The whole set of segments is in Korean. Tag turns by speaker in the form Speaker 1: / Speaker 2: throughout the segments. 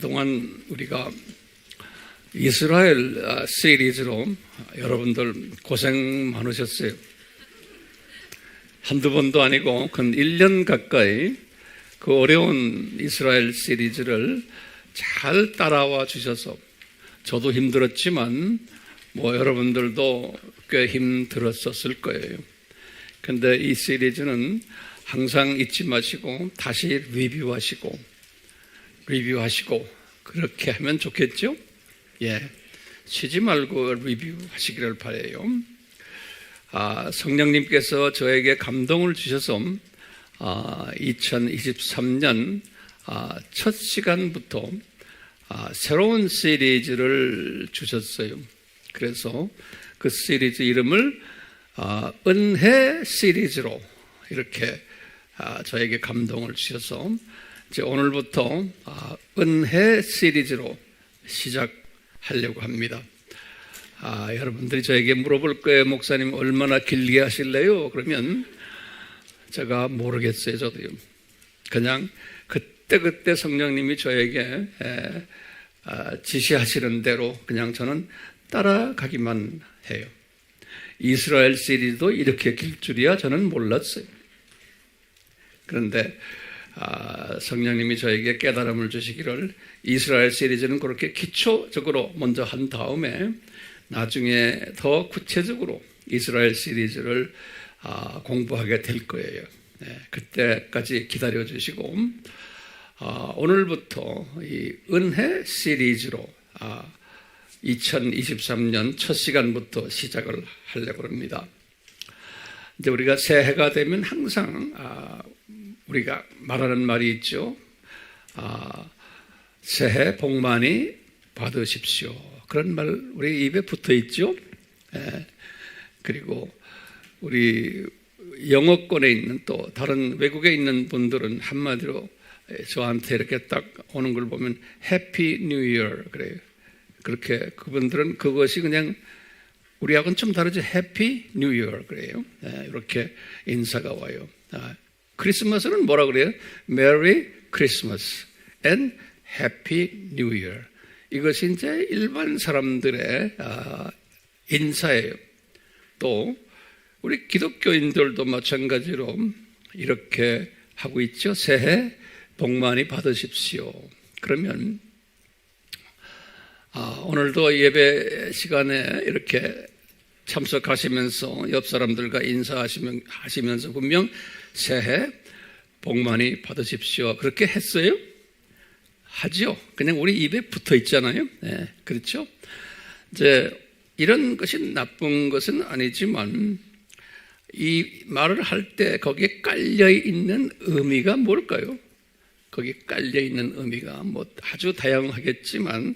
Speaker 1: 그동안 우리가 이스라엘 시리즈로 여러분들 고생 많으셨어요. 한두 번도 아니고 근 1년 가까이 그 어려운 이스라엘 시리즈를 잘 따라와 주셔서 저도 힘들었지만 여러분들도 꽤 힘들었었을 거예요. 근데 이 시리즈는 항상 잊지 마시고 다시 리뷰하시고 그렇게 하면 좋겠죠? 쉬지 말고 리뷰하시기를 바라요. 성령님께서 저에게 감동을 주셔서 2023년 첫 시간부터 새로운 시리즈를 주셨어요. 그래서 그 시리즈 이름을 은혜 시리즈로 이렇게 저에게 감동을 주셔서 이제 오늘부터 은혜 시리즈로 시작하려고 합니다. 여러분들이 저에게 물어볼 거예요. 목사님 얼마나 길게 하실래요? 그러면 제가 모르겠어요. 저도요. 그냥 그때 성령님이 저에게 지시하시는 대로 그냥 저는 따라가기만 해요. 이스라엘 시리즈도 이렇게 길 줄이야 저는 몰랐어요. 그런데 성령님이 저에게 깨달음을 주시기를 이스라엘 시리즈는 그렇게 기초적으로 먼저 한 다음에 나중에 더 구체적으로 이스라엘 시리즈를 공부하게 될 거예요. 그때까지 기다려 주시고 오늘부터 이 은혜 시리즈로 2023년 첫 시간부터 시작을 하려고 합니다. 이제 우리가 새해가 되면 항상 우리가 말하는 말이 있죠. 새해 복 많이 받으십시오. 그런 말 우리 입에 붙어 있죠. 그리고 우리 영어권에 있는 또 다른 외국에 있는 분들은 한마디로 저한테 이렇게 딱 오는 걸 보면 해피 뉴 이어 그래요. 그렇게 그분들은 그것이 그냥 우리하고는 좀 다르죠. 해피 뉴 이어 그래요. 이렇게 인사가 와요. 크리스마스는 뭐라 그래요? 메리 크리스마스 and 해피 뉴 이어. 이것이 이제 일반 사람들의 인사예요. 또 우리 기독교인들도 마찬가지로 이렇게 하고 있죠. 새해 복 많이 받으십시오. 그러면 오늘도 예배 시간에 이렇게 참석하시면서 옆 사람들과 인사하시면서 분명 새해 복 많이 받으십시오. 그렇게 했어요? 하죠. 그냥 우리 입에 붙어 있잖아요. 그렇죠? 이제 이런 것이 나쁜 것은 아니지만 이 말을 할 때 거기에 깔려 있는 의미가 뭘까요? 거기에 깔려 있는 의미가 아주 다양하겠지만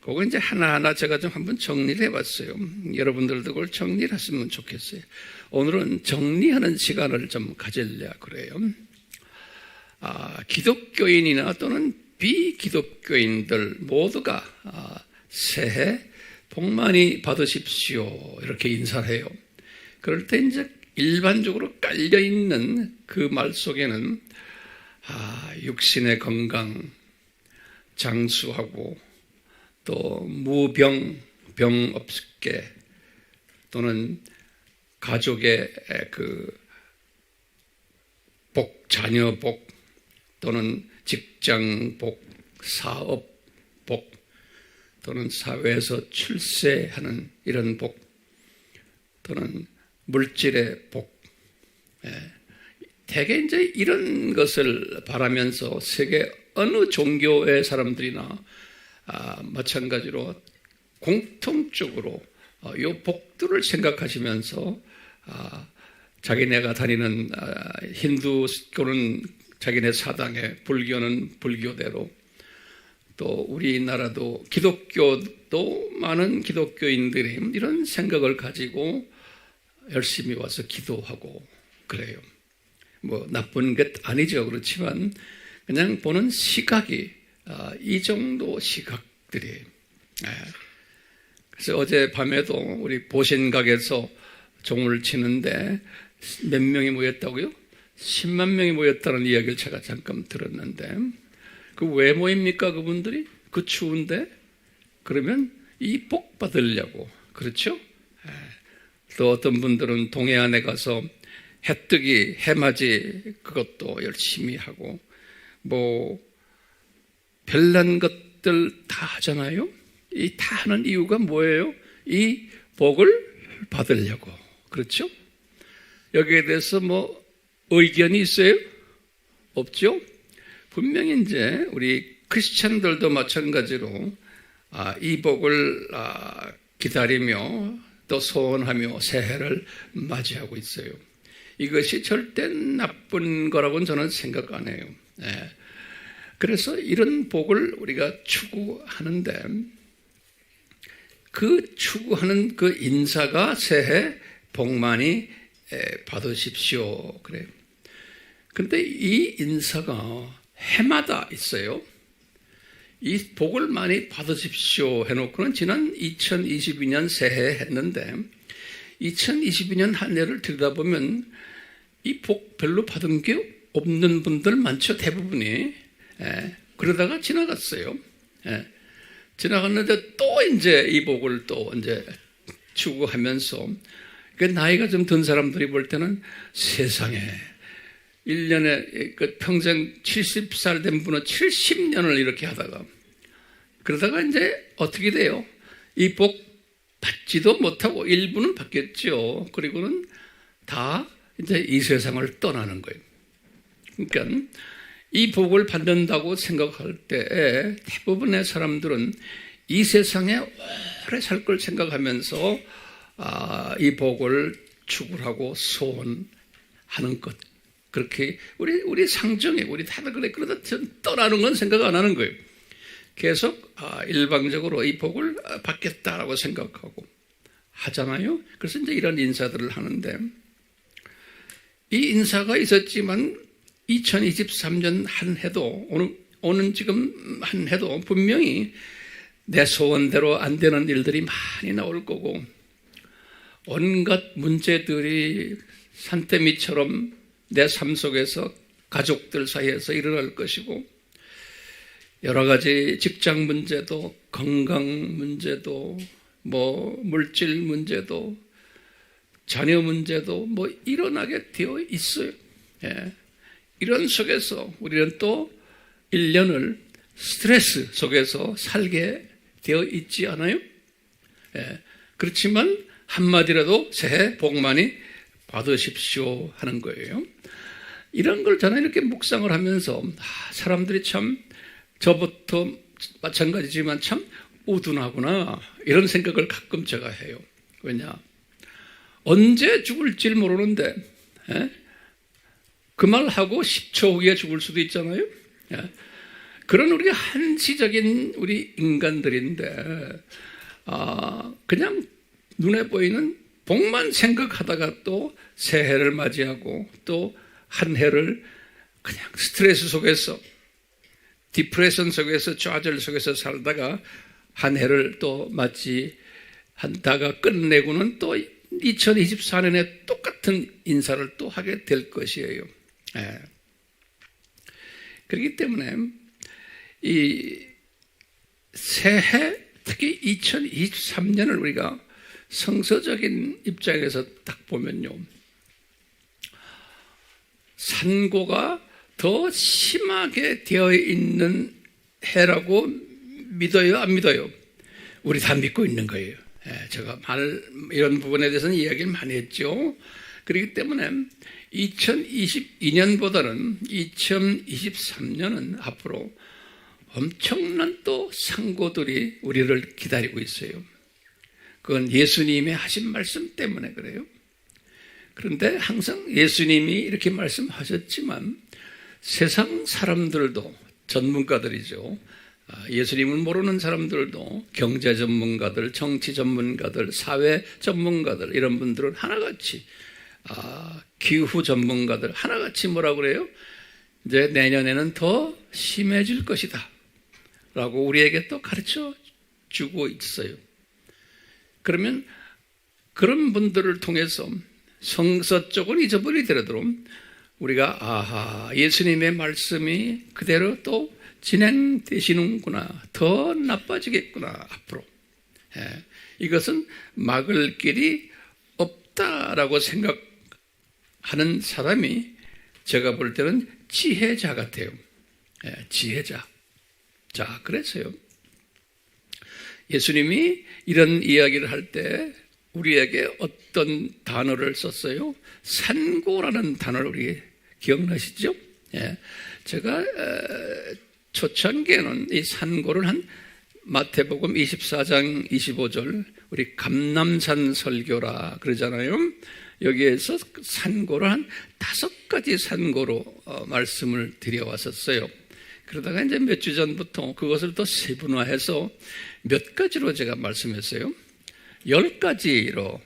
Speaker 1: 그거 이제 하나하나 제가 좀 한번 정리를 해봤어요. 여러분들도 그걸 정리를 했으면 좋겠어요. 오늘은 정리하는 시간을 좀 가지려고 그래요. 기독교인이나 또는 비기독교인들 모두가 새해 복 많이 받으십시오. 이렇게 인사를 해요. 그럴 때 이제 일반적으로 깔려있는 그 말 속에는 육신의 건강, 장수하고 또 무병, 병 없게 또는 가족의 그 복, 자녀 복 또는 직장 복, 사업 복 또는 사회에서 출세하는 이런 복 또는 물질의 복 대개 이제 이런 것을 바라면서 세계 어느 종교의 사람들이나 마찬가지로 공통적으로 이 복들을 생각하시면서 자기네가 다니는 힌두교는 자기네 사당에, 불교는 불교대로 또 우리나라도 기독교도 많은 기독교인들이 이런 생각을 가지고 열심히 와서 기도하고 그래요. 나쁜 것 아니죠. 그렇지만 그냥 보는 시각이 이 정도 시각들이. 그래서 어제 밤에도 우리 보신각에서 종을 치는데 몇 명이 모였다고요? 10만 명이 모였다는 이야기를 제가 잠깐 들었는데 그 왜 모입니까 그분들이? 그 추운데 그러면 이 복 받으려고 그렇죠? 또 어떤 분들은 동해안에 가서 해뜨기, 해맞이 그것도 열심히 하고 뭐 별난 것들 다 하잖아요. 이 다 하는 이유가 뭐예요? 이 복을 받으려고 그렇죠? 여기에 대해서 뭐 의견이 있어요? 없죠? 분명히 이제 우리 크리스찬들도 마찬가지로 이 복을 기다리며 또 소원하며 새해를 맞이하고 있어요. 이것이 절대 나쁜 거라고는 저는 생각 안 해요. 그래서 이런 복을 우리가 추구하는데 그 추구하는 그 인사가 새해 복 많이 받으십시오. 그래요. 그런데 이 인사가 해마다 있어요. 이 복을 많이 받으십시오 해놓고는 지난 2022년 새해 했는데 2022년 한 해를 들여다보면 이 복 별로 받은 게 없는 분들 많죠. 대부분이. 그러다가 지나갔어요. 지나갔는데 또 이제 이 복을 또 이제 추구하면서 나이가 좀 든 사람들이 볼 때는 세상에 1년에 평생 70살 된 분은 70년을 이렇게 하다가 그러다가 이제 어떻게 돼요? 이 복 받지도 못하고 일부는 받겠죠. 그리고는 다 이제 이 세상을 떠나는 거예요. 그러니까 이 복을 받는다고 생각할 때 대부분의 사람들은 이 세상에 오래 살 걸 생각하면서 이 복을 추구하고 소원하는 것. 그렇게 우리 상정에 우리 다들 그래 그러다 떠나는 건 생각 안 하는 거예요. 계속 일방적으로 이 복을 받겠다라고 생각하고 하잖아요. 그래서 이제 이런 인사들을 하는데 이 인사가 있었지만 2023년 한 해도 오는 지금 한 해도 분명히 내 소원대로 안 되는 일들이 많이 나올 거고 온갖 문제들이 산더미처럼 내 삶 속에서 가족들 사이에서 일어날 것이고 여러 가지 직장 문제도 건강 문제도 뭐 물질 문제도 자녀 문제도 뭐 일어나게 되어 있어요. 이런 속에서 우리는 또 1년을 스트레스 속에서 살게 되어 있지 않아요? 그렇지만 한마디라도 새해 복 많이 받으십시오 하는 거예요. 이런 걸 저는 이렇게 묵상을 하면서 사람들이 참 저부터 마찬가지지만 참 우둔하구나 이런 생각을 가끔 제가 해요. 왜냐? 언제 죽을지 모르는데 그 말하고 10초 후에 죽을 수도 있잖아요. 그런 우리 한시적인 우리 인간들인데 그냥 눈에 보이는 복만 생각하다가 또 새해를 맞이하고 또 한 해를 그냥 스트레스 속에서 디프레션 속에서 좌절 속에서 살다가 한 해를 또 맞이한다가 끝내고는 또 2024년에 똑같은 인사를 또 하게 될 것이에요. 그렇기 때문에 이 새해 특히 2023년을 우리가 성서적인 입장에서 딱 보면요. 산고가 더 심하게 되어 있는 해라고 믿어요? 안 믿어요? 우리 다 믿고 있는 거예요. 제가 이런 부분에 대해서는 이야기를 많이 했죠. 그렇기 때문에 2022년보다는 2023년은 앞으로 엄청난 또 상고들이 우리를 기다리고 있어요. 그건 예수님이 하신 말씀 때문에 그래요. 그런데 항상 예수님이 이렇게 말씀하셨지만 세상 사람들도 전문가들이죠. 예수님을 모르는 사람들도 경제 전문가들, 정치 전문가들, 사회 전문가들 이런 분들은 하나같이 기후 전문가들 하나같이 뭐라고 그래요? 이제 내년에는 더 심해질 것이다 라고 우리에게 또 가르쳐 주고 있어요. 그러면 그런 분들을 통해서 성서 쪽은 잊어버리더라도 우리가 예수님의 말씀이 그대로 또 진행되시는구나, 더 나빠지겠구나 앞으로. 이것은 막을 길이 없다라고 생각하는 사람이 제가 볼 때는 지혜자 같아요. 지혜자. 자, 그래서요, 예수님이 이런 이야기를 할 때 우리에게 어떤 단어를 썼어요? 산고라는 단어를 우리 기억나시죠? 제가 초창기에는 이 산고를 한 마태복음 24장 25절 우리 감람산 설교라 그러잖아요. 여기에서 산고를 한 5가지 산고로 말씀을 드려왔었어요. 그러다가 이제 몇 주 전부터 그것을 또 세분화해서 몇 가지로 제가 말씀했어요. 10가지로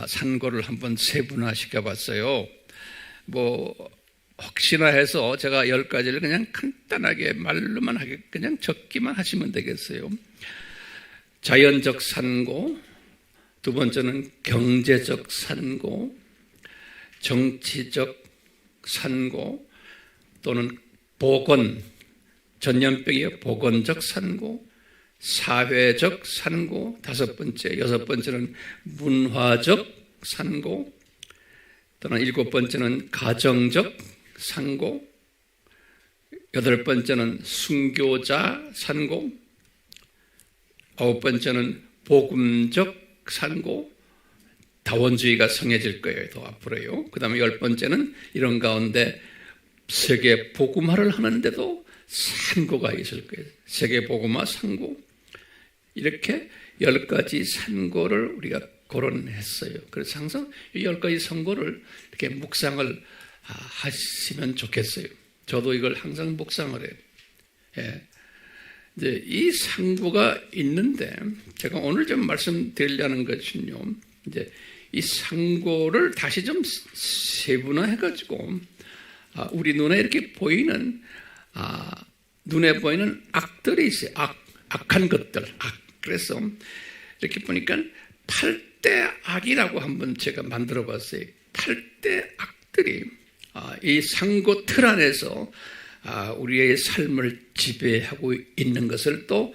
Speaker 1: 산고를 한번 세분화시켜 봤어요. 혹시나 해서 제가 10가지를 그냥 간단하게 말로만 하게 그냥 적기만 하시면 되겠어요. 자연적 산고, 두 번째는 경제적 산고, 정치적 산고, 또는 보건, 전염병의 보건적 산고, 사회적 산고, 5번째, 6번째는 문화적 산고, 또는 7번째는 가정적 산고, 8번째는 순교자 산고, 9번째는 복음적 산고, 다원주의가 성해질 거예요. 더 앞으로요. 그 다음에 10번째는 이런 가운데 세계 복음화를 하는데도 산고가 있을 거예요. 세계 복음화 산고. 이렇게 10가지 산고를 우리가 거론했어요. 그래서 항상 이 10가지 산고를 이렇게 묵상을 하시면 좋겠어요. 저도 이걸 항상 묵상을 해요. 이제 이 산고가 있는데 제가 오늘 좀 말씀드리려는 것은요, 이제 이 산고를 다시 좀 세분화해가지고 우리 눈에 이렇게 보이는 눈에 보이는 악들이 있어요. 악한 것들. 그래서 이렇게 보니까 8대 악이라고 한번 제가 만들어 봤어요. 8대 악들이 이 산고 틀 안에서 우리의 삶을 지배하고 있는 것을 또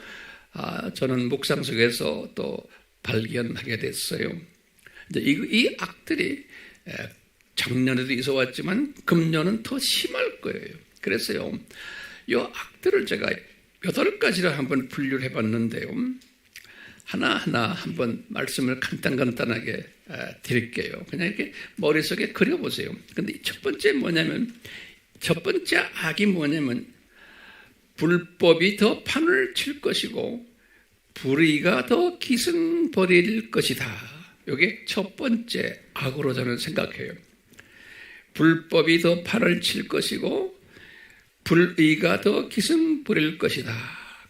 Speaker 1: 저는 묵상 속에서 또 발견하게 됐어요. 이제 이 악들이 작년에도 있어 왔지만 금년은 더 심할 거예요. 그래서요, 이 악들을 제가 8가지로 한번 분류를 해봤는데요. 하나하나 한번 말씀을 간단하게 드릴게요. 그냥 이렇게 머릿속에 그려보세요. 근데 첫 번째 악이 뭐냐면 불법이 더 판을 칠 것이고 불의가 더 기승부릴 것이다. 이게 첫 번째 악으로 저는 생각해요. 불법이 더 판을 칠 것이고 불의가 더 기승부릴 것이다.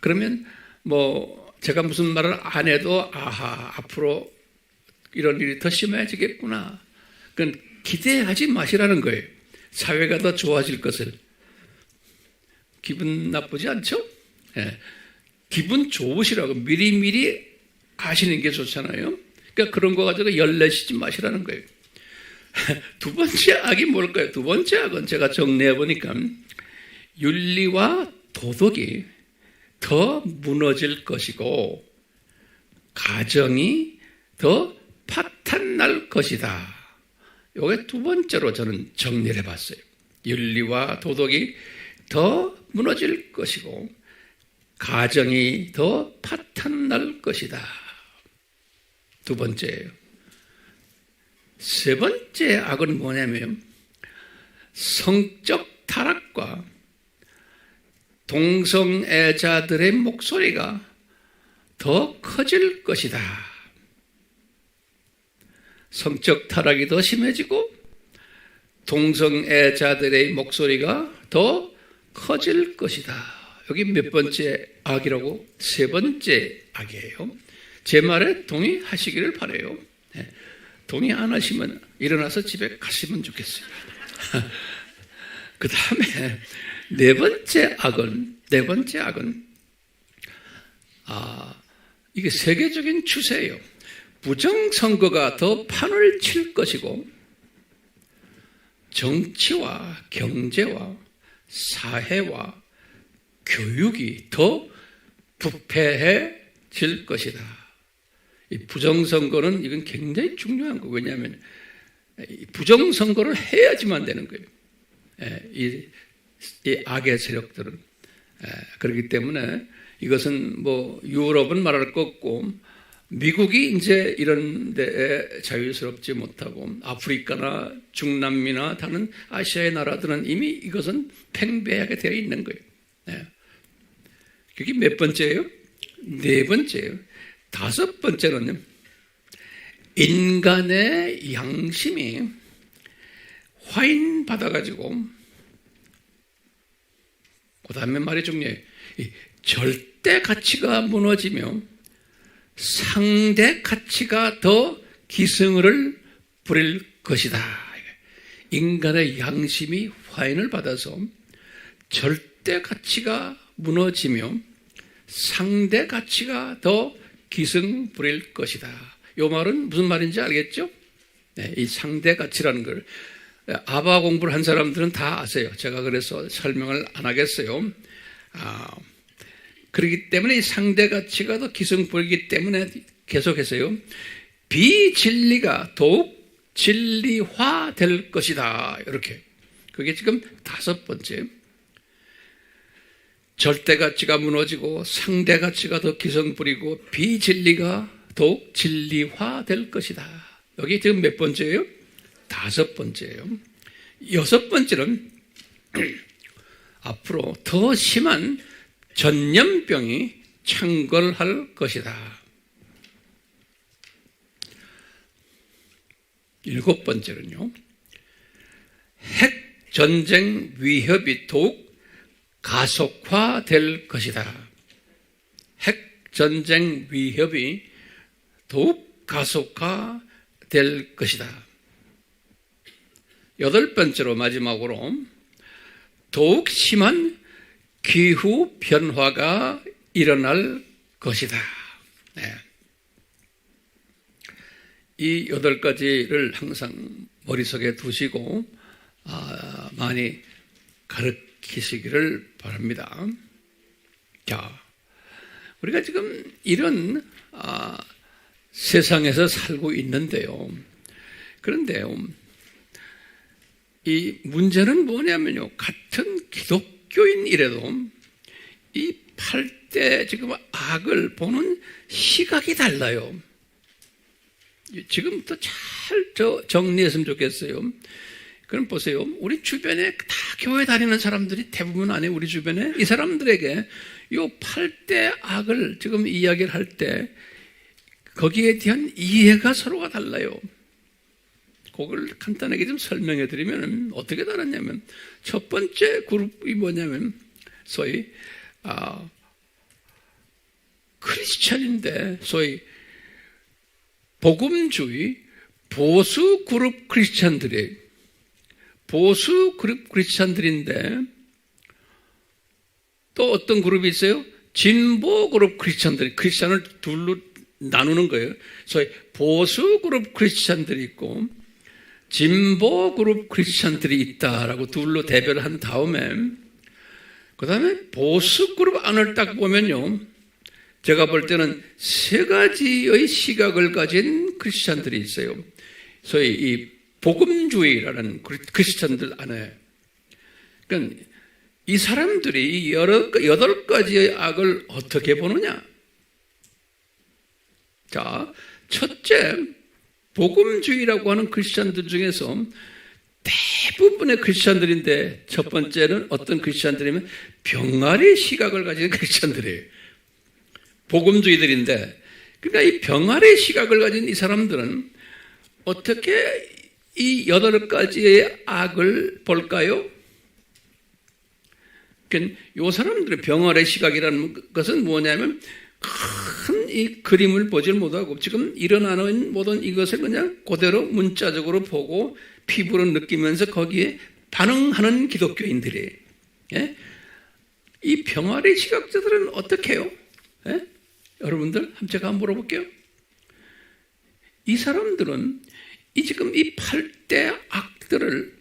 Speaker 1: 그러면 제가 무슨 말을 안 해도 앞으로 이런 일이 더 심해지겠구나. 그건 기대하지 마시라는 거예요. 사회가 더 좋아질 것을. 기분 나쁘지 않죠? 기분 좋으시라고 미리미리 아시는 게 좋잖아요. 그러니까 그런 거 가지고 열내시지 마시라는 거예요. 두 번째 악이 뭘까요? 두 번째 악은 제가 정리해 보니까 윤리와 도덕이 더 무너질 것이고 가정이 더 파탄날 것이다. 이게 두 번째로 저는 정리를 해봤어요. 윤리와 도덕이 더 무너질 것이고 가정이 더 파탄날 것이다. 두 번째예요. 세 번째 악은 뭐냐면 성적 타락과 동성애자들의 목소리가 더 커질 것이다. 성적 타락이 더 심해지고 동성애자들의 목소리가 더 커질 것이다. 여기 몇 번째 악이라고? 세 번째 악이에요. 제 말에 동의하시기를 바라요. 동의 안 하시면 일어나서 집에 가시면 좋겠어요. 그 다음에 네 번째 악은 이게 세계적인 추세예요. 부정선거가 더 판을 칠 것이고 정치와 경제와 사회와 교육이 더 부패해질 것이다. 이 부정선거는 이건 굉장히 중요한 거예요. 왜냐하면 부정선거를 해야지만 되는 거예요. 이 악의 세력들은. 그렇기 때문에 이것은 뭐 유럽은 말할 것 없고 미국이 이제 이런 데에 자유스럽지 못하고 아프리카나 중남미나 다른 아시아의 나라들은 이미 이것은 팽배하게 되어 있는 거예요. 그게 몇 번째예요? 네 번째예요. 다섯 번째는요. 인간의 양심이 화인받아가지고 그 다음에 말이 중요해요. 절대 가치가 무너지며 상대 가치가 더 기승을 부릴 것이다. 인간의 양심이 화인을 받아서 절대 가치가 무너지며 상대 가치가 더 기승 부릴 것이다. 이 말은 무슨 말인지 알겠죠? 이 상대 가치라는 걸 아바 공부를 한 사람들은 다 아세요. 제가 그래서 설명을 안 하겠어요. 그렇기 때문에 이 상대 가치가 더 기승 부리기 때문에 계속해서요. 비진리가 더욱 진리화 될 것이다. 이렇게. 그게 지금 다섯 번째. 절대 가치가 무너지고 상대 가치가 더 기승 부리고 비진리가 더욱 진리화 될 것이다. 여기 지금 몇 번째예요? 다섯 번째예요. 여섯 번째는 앞으로 더 심한 전염병이 창궐할 것이다. 일곱 번째는요. 핵전쟁 위협이 더욱 가속화될 것이다. 핵전쟁 위협이 더욱 가속화될 것이다. 여덟 번째로 마지막으로 더욱 심한 기후 변화가 일어날 것이다. 이 여덟 가지를 항상 머릿속에 두시고 많이 가르치시기를 바랍니다. 자, 우리가 지금 이런 세상에서 살고 있는데요. 그런데요, 이 문제는 뭐냐면요. 같은 기독교인이라도 이 8대 지금 악을 보는 시각이 달라요. 지금부터 잘 정리했으면 좋겠어요. 그럼 보세요. 우리 주변에 다 교회 다니는 사람들이 대부분 아니에요. 우리 주변에 이 사람들에게 이 8대 악을 지금 이야기를 할 때 거기에 대한 이해가 서로가 달라요. 그걸 간단하게 좀 설명해 드리면 어떻게 다르냐면 첫 번째 그룹이 뭐냐면 소위 크리스찬인데 소위 복음주의 보수 그룹 크리스찬들이에요. 보수 그룹 크리스찬들인데 또 어떤 그룹이 있어요? 진보 그룹 크리스찬들이 크리스찬을 둘로 나누는 거예요. 소위 보수 그룹 크리스찬들이 있고 진보 그룹 크리스찬들이 있다라고 둘로 대별을 한 다음에 그 다음에 보수 그룹 안을 딱 보면요. 제가 볼 때는 세 가지의 시각을 가진 크리스찬들이 있어요. 소위 이 복음주의라는 크리스찬들 안에. 그러니까 이 사람들이 여덟 가지의 악을 어떻게 보느냐? 자, 첫째, 복음주의라고 하는 크리스찬들 중에서 대부분의 크리스찬들인데 첫 번째는 어떤 크리스찬들이면 병아리 시각을 가진 크리스찬들이에요. 복음주의들인데 그러니까 이 병아리 시각을 가진 이 사람들은 어떻게 이 여덟 가지의 악을 볼까요? 그러니까 이 사람들의 병아리 시각이라는 것은 뭐냐면 큰 이 그림을 보질 못하고 지금 일어나는 모든 이것을 그냥 그대로 문자적으로 보고 피부로 느끼면서 거기에 반응하는 기독교인들이에요. 예? 이 병아리 시각자들은 어떻게 해요? 예? 여러분들 제가 한번 물어볼게요. 이 사람들은 지금 이 8대 악들을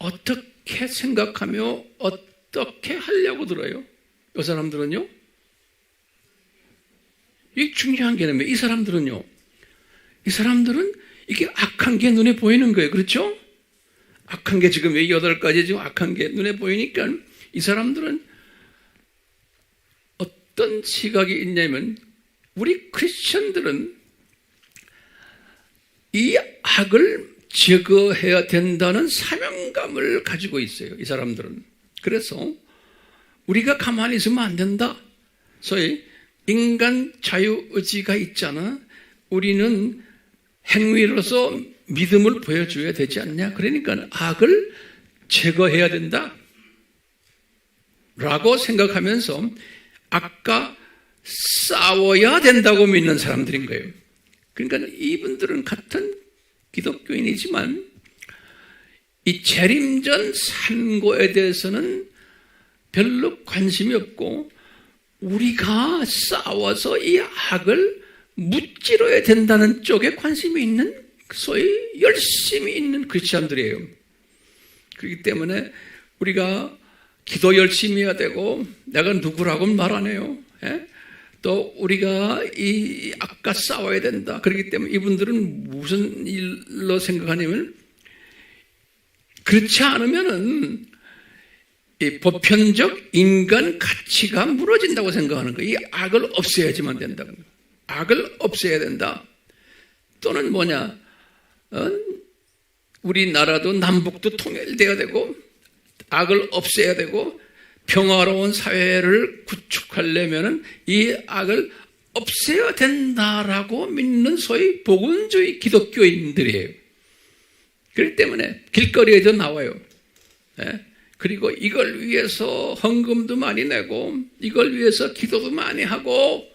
Speaker 1: 어떻게 생각하며 어떻게 하려고 들어요? 이 사람들은요? 이게 중요한 개념이에요. 이 사람들은 이게 악한 게 눈에 보이는 거예요. 그렇죠? 악한 게 지금 8가지 지금 악한 게 눈에 보이니까 이 사람들은 어떤 시각이 있냐면 우리 크리스천들은 이 악을 제거해야 된다는 사명감을 가지고 있어요. 이 사람들은. 그래서 우리가 가만히 있으면 안 된다. 소위 인간 자유의지가 있잖아. 우리는 행위로서 믿음을 보여줘야 되지 않냐. 그러니까 악을 제거해야 된다 라고 생각하면서 악과 싸워야 된다고 믿는 사람들인 거예요. 그러니까 이분들은 같은 기독교인이지만 이 재림전 산고에 대해서는 별로 관심이 없고 우리가 싸워서 이 악을 무찌러야 된다는 쪽에 관심이 있는 소위 열심히 있는 크리스천들이에요. 그렇기 때문에 우리가 기도 열심히 해야 되고 내가 누구라고 말 안 해요. 예? 또 우리가 이 악과 싸워야 된다. 그렇기 때문에 이분들은 무슨 일로 생각하냐면 그렇지 않으면은 이 보편적 인간 가치가 무너진다고 생각하는 거예요. 이 악을 없애야지만 된다는 거예요. 악을 없애야 된다. 또는 뭐냐? 우리나라도 남북도 통일돼야 되고 악을 없애야 되고 평화로운 사회를 구축하려면 이 악을 없애야 된다라고 믿는 소위 복음주의 기독교인들이에요. 그렇기 때문에 길거리에도 나와요. 네? 그리고 이걸 위해서 헌금도 많이 내고 이걸 위해서 기도도 많이 하고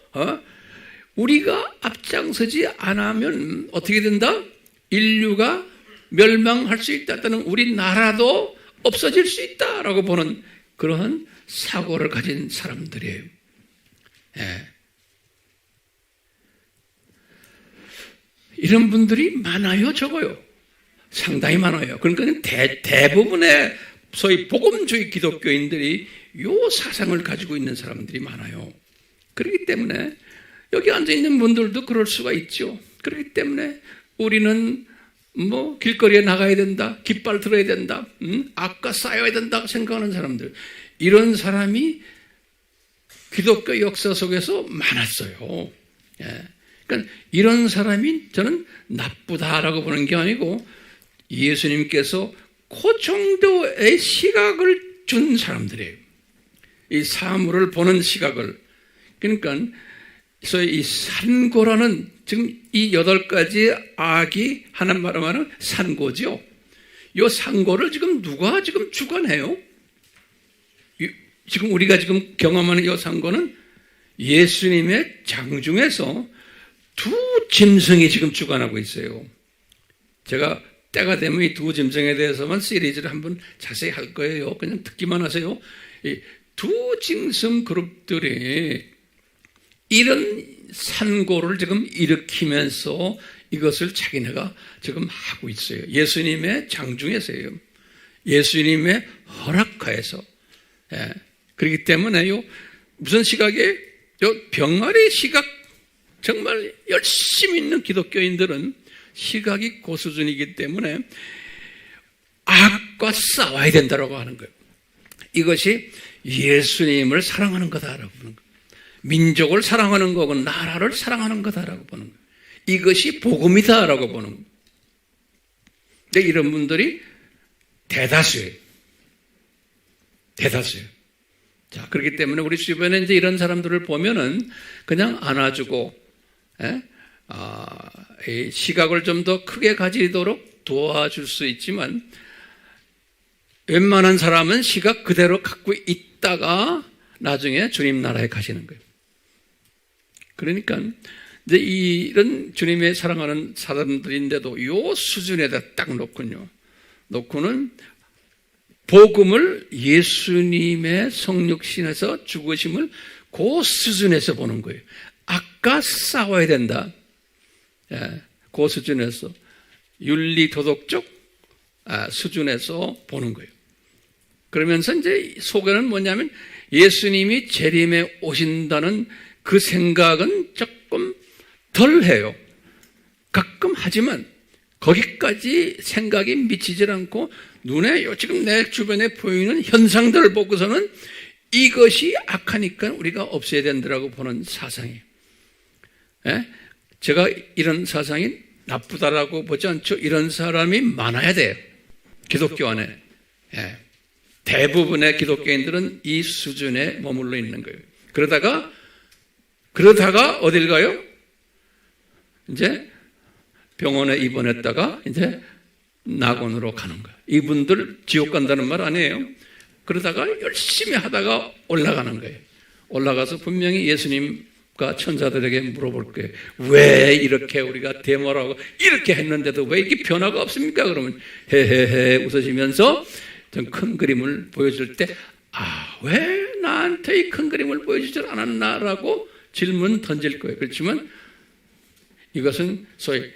Speaker 1: 우리가 앞장서지 않으면 어떻게 된다? 인류가 멸망할 수 있다. 또는 우리나라도 없어질 수 있다라고 보는 그러한 사고를 가진 사람들이에요. 예. 이런 분들이 많아요, 적어요? 상당히 많아요. 그러니까 대부분의 소위 복음주의 기독교인들이 요 사상을 가지고 있는 사람들이 많아요. 그렇기 때문에 여기 앉아있는 분들도 그럴 수가 있죠. 그렇기 때문에 우리는 뭐 길거리에 나가야 된다, 깃발 들어야 된다, 악과 싸워야 된다 생각하는 사람들, 이런 사람이 기독교 역사 속에서 많았어요. 예. 그러니까 이런 사람이 저는 나쁘다라고 보는 게 아니고 예수님께서 그 정도의 시각을 준 사람들이에요. 이 사물을 보는 시각을. 그러니까 소위 이 산고라는 지금 이 8가지 악이 하나님 말하면 산고죠. 이 산고를 지금 누가 지금 주관해요? 지금 우리가 지금 경험하는 이 산고는 예수님의 장중에서 2 짐승이 지금 주관하고 있어요. 제가 때가 되면 이 2 짐승에 대해서만 시리즈를 한번 자세히 할 거예요. 그냥 듣기만 하세요. 이 2 짐승 그룹들이 이런 산고를 지금 일으키면서 이것을 자기네가 지금 하고 있어요. 예수님의 장중에서요. 예수님의 허락하에서. 예. 그렇기 때문에요. 무슨 시각에 병아리 시각, 정말 열심히 있는 기독교인들은 시각이 그 수준이기 때문에 악과 싸워야 된다고 하는 거예요. 이것이 예수님을 사랑하는 거다라고 보는 거예요. 민족을 사랑하는 거고 나라를 사랑하는 거다라고 보는 거예요. 이것이 복음이다라고 보는 거예요. 근데 이런 분들이 대다수예요. 대다수예요. 자, 그렇기 때문에 우리 주변에 이제 이런 사람들을 보면은 그냥 안아주고, 이 시각을 좀 더 크게 가지도록 도와줄 수 있지만, 웬만한 사람은 시각 그대로 갖고 있다가 나중에 주님 나라에 가시는 거예요. 그러니까 이제 이런 주님의 사랑하는 사람들인데도 요 수준에다 딱 놓고는 복음을 예수님의 성육신에서 죽으심을 그 수준에서 보는 거예요. 악과 싸워야 된다. 예, 그 수준에서 윤리 도덕적 수준에서 보는 거예요. 그러면서 이제 속에는 뭐냐면 예수님이 재림에 오신다는 그 생각은 조금 덜 해요. 가끔 하지만 거기까지 생각이 미치질 않고 눈에 지금 내 주변에 보이는 현상들을 보고서는 이것이 악하니까 우리가 없애야 된다고 보는 사상이에요. 예? 제가 이런 사상이 나쁘다라고 보지 않죠. 이런 사람이 많아야 돼요. 기독교 안에. 예. 대부분의 기독교인들은 이 수준에 머물러 있는 거예요. 그러다가 어딜 가요? 이제 병원에 입원했다가 이제 낙원으로 가는 거예요. 이분들 지옥 간다는 말 아니에요. 그러다가 열심히 하다가 올라가는 거예요. 올라가서 분명히 예수님과 천사들에게 물어볼 거예요. 왜 이렇게 우리가 데모를 하고 이렇게 했는데도 왜 이렇게 변화가 없습니까? 그러면 헤헤헤 웃으시면서 좀 큰 그림을 보여줄 때 왜 나한테 이 큰 그림을 보여주지 않았나라고 질문 던질 거예요. 그렇지만 이것은 소위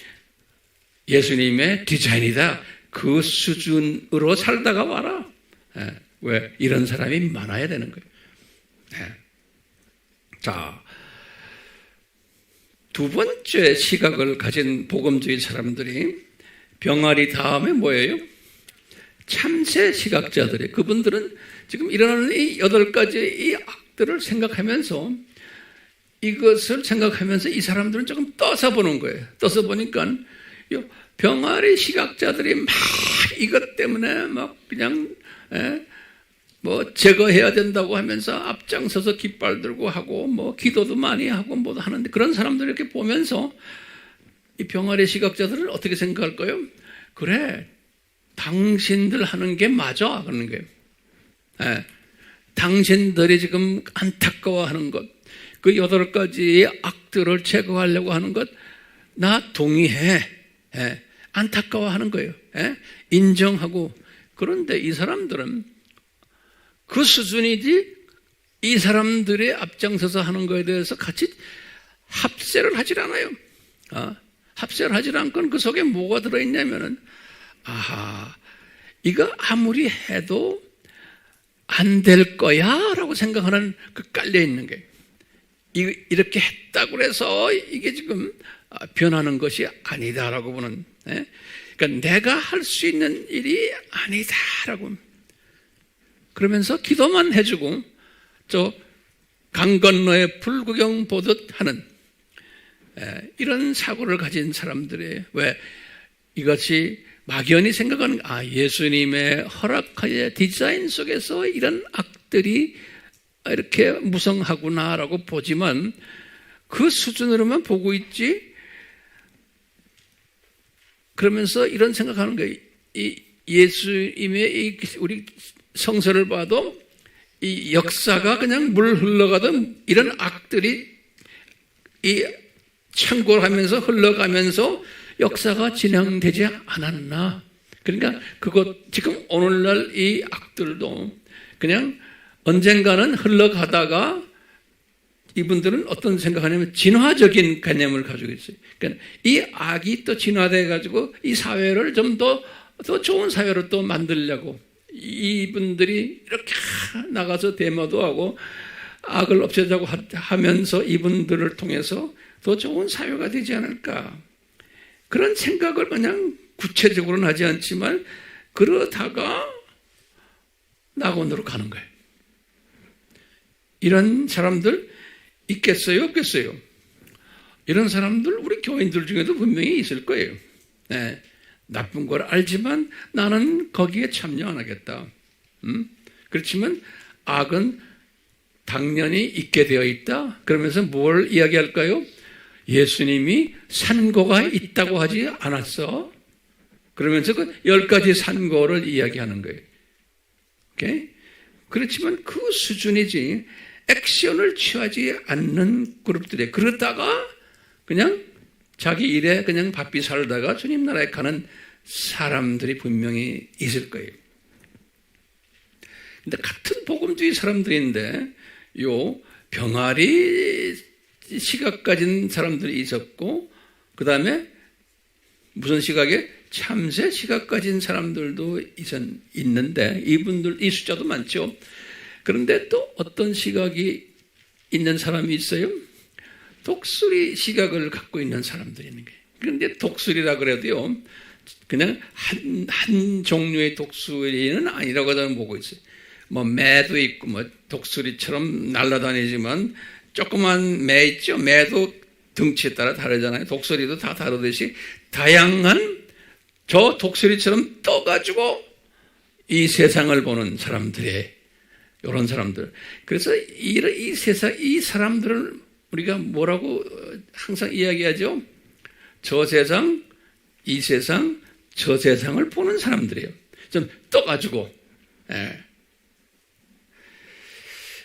Speaker 1: 예수님의 디자인이다. 그 수준으로 살다가 와라. 왜? 이런 사람이 많아야 되는 거예요. 자, 두 번째 시각을 가진 복음주의 사람들이 병아리 다음에 뭐예요? 참새 시각자들이에요. 그분들은 지금 일어나는 이 8가지의 이 악들을 생각하면서 이것을 생각하면서 이 사람들은 조금 떠서 보는 거예요. 떠서 보니까 병아리 시각자들이 막 이것 때문에 막 그냥 뭐 제거해야 된다고 하면서 앞장서서 깃발 들고 하고 뭐 기도도 많이 하고 뭐도 하는데 그런 사람들 이렇게 보면서 이 병아리 시각자들은 어떻게 생각할까요? 그래, 당신들 하는 게 맞아 그러는 거예요. 당신들이 지금 안타까워하는 것, 그 8가지의 악들을 제거하려고 하는 것, 나 동의해. 안타까워하는 거예요. 인정하고. 그런데 이 사람들은 그 수준이지 이 사람들의 앞장서서 하는 것에 대해서 같이 합세를 하질 않아요. 합세를 하질 않고는 그 속에 뭐가 들어있냐면은 이거 아무리 해도 안 될 거야 라고 생각하는 그 깔려있는 거예요. 이렇게 했다고 해서 이게 지금 변하는 것이 아니다라고 보는, 그러니까 내가 할 수 있는 일이 아니다라고 그러면서 기도만 해주고 저 강 건너에 불구경 보듯 하는 이런 사고를 가진 사람들이 왜 이것이 막연히 생각하는 예수님의 허락하의 디자인 속에서 이런 악들이 이렇게 무성하구나라고 보지만 그 수준으로만 보고 있지. 그러면서 이런 생각하는 거예요. 이 예수님의 우리 성서를 봐도 이 역사가 그냥 물 흘러가던 이런 악들이 이 창궐하면서 흘러가면서 역사가 진행되지 않았나. 그러니까 지금 오늘날 이 악들도 그냥 언젠가는 흘러가다가 이분들은 어떤 생각하냐면 진화적인 개념을 가지고 있어요. 그러니까 이 악이 또 진화돼가지고 이 사회를 좀 더 좋은 사회로 또 만들려고 이분들이 이렇게 나가서 데모도 하고 악을 없애자고 하면서 이분들을 통해서 더 좋은 사회가 되지 않을까. 그런 생각을 그냥 구체적으로는 하지 않지만 그러다가 낙원으로 가는 거예요. 이런 사람들 있겠어요? 없겠어요? 이런 사람들 우리 교인들 중에도 분명히 있을 거예요. 나쁜 걸 알지만 나는 거기에 참여 안 하겠다. 그렇지만 악은 당연히 있게 되어 있다. 그러면서 뭘 이야기할까요? 예수님이 산고가 있다고 하지 않았어? 그러면서 그 10가지 산고를 이야기하는 거예요. 오케이? 그렇지만 그 수준이지 액션을 취하지 않는 그룹들이 그러다가 그냥 자기 일에 그냥 바삐 살다가 주님 나라에 가는 사람들이 분명히 있을 거예요. 근데 같은 복음주의 사람들인데 요 병아리 시각 가진 사람들이 있었고 그 다음에 무슨 시각에 참새 시각 가진 사람들도 있는데 이분들 이 숫자도 많죠. 그런데 또 어떤 시각이 있는 사람이 있어요? 독수리 시각을 갖고 있는 사람들이 있는 거예요. 그런데 독수리라 그래도요, 그냥 한 종류의 독수리는 아니라고 저는 보고 있어요. 뭐 매도 있고 뭐 독수리처럼 날아다니지만 조그만 매 있죠. 매도 등치에 따라 다르잖아요. 독수리도 다 다르듯이 다양한 저 독수리처럼 떠가지고 이 세상을 보는 사람들의 이런 사람들. 그래서 이 세상 이 사람들을 우리가 뭐라고 항상 이야기하죠? 저 세상, 이 세상, 저 세상을 보는 사람들이에요. 좀 떠가지고. 예.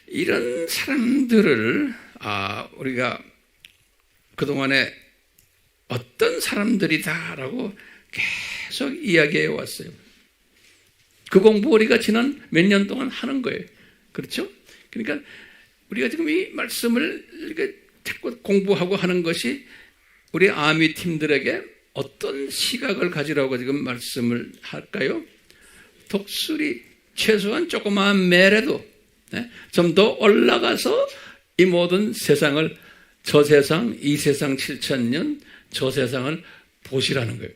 Speaker 1: 이런 사람들을 우리가 그동안에 어떤 사람들이다라고 계속 이야기해 왔어요. 그 공부 우리가 지난 몇 년 동안 하는 거예요. 그렇죠? 그러니까 우리가 지금 이 말씀을 이렇게 자꾸 공부하고 하는 것이 우리 아미 팀들에게 어떤 시각을 가지라고 지금 말씀을 할까요? 독수리, 최소한 조그마한 매래도 좀 더 올라가서 이 모든 세상을, 저 세상, 이 세상 7,000년, 저 세상을 보시라는 거예요.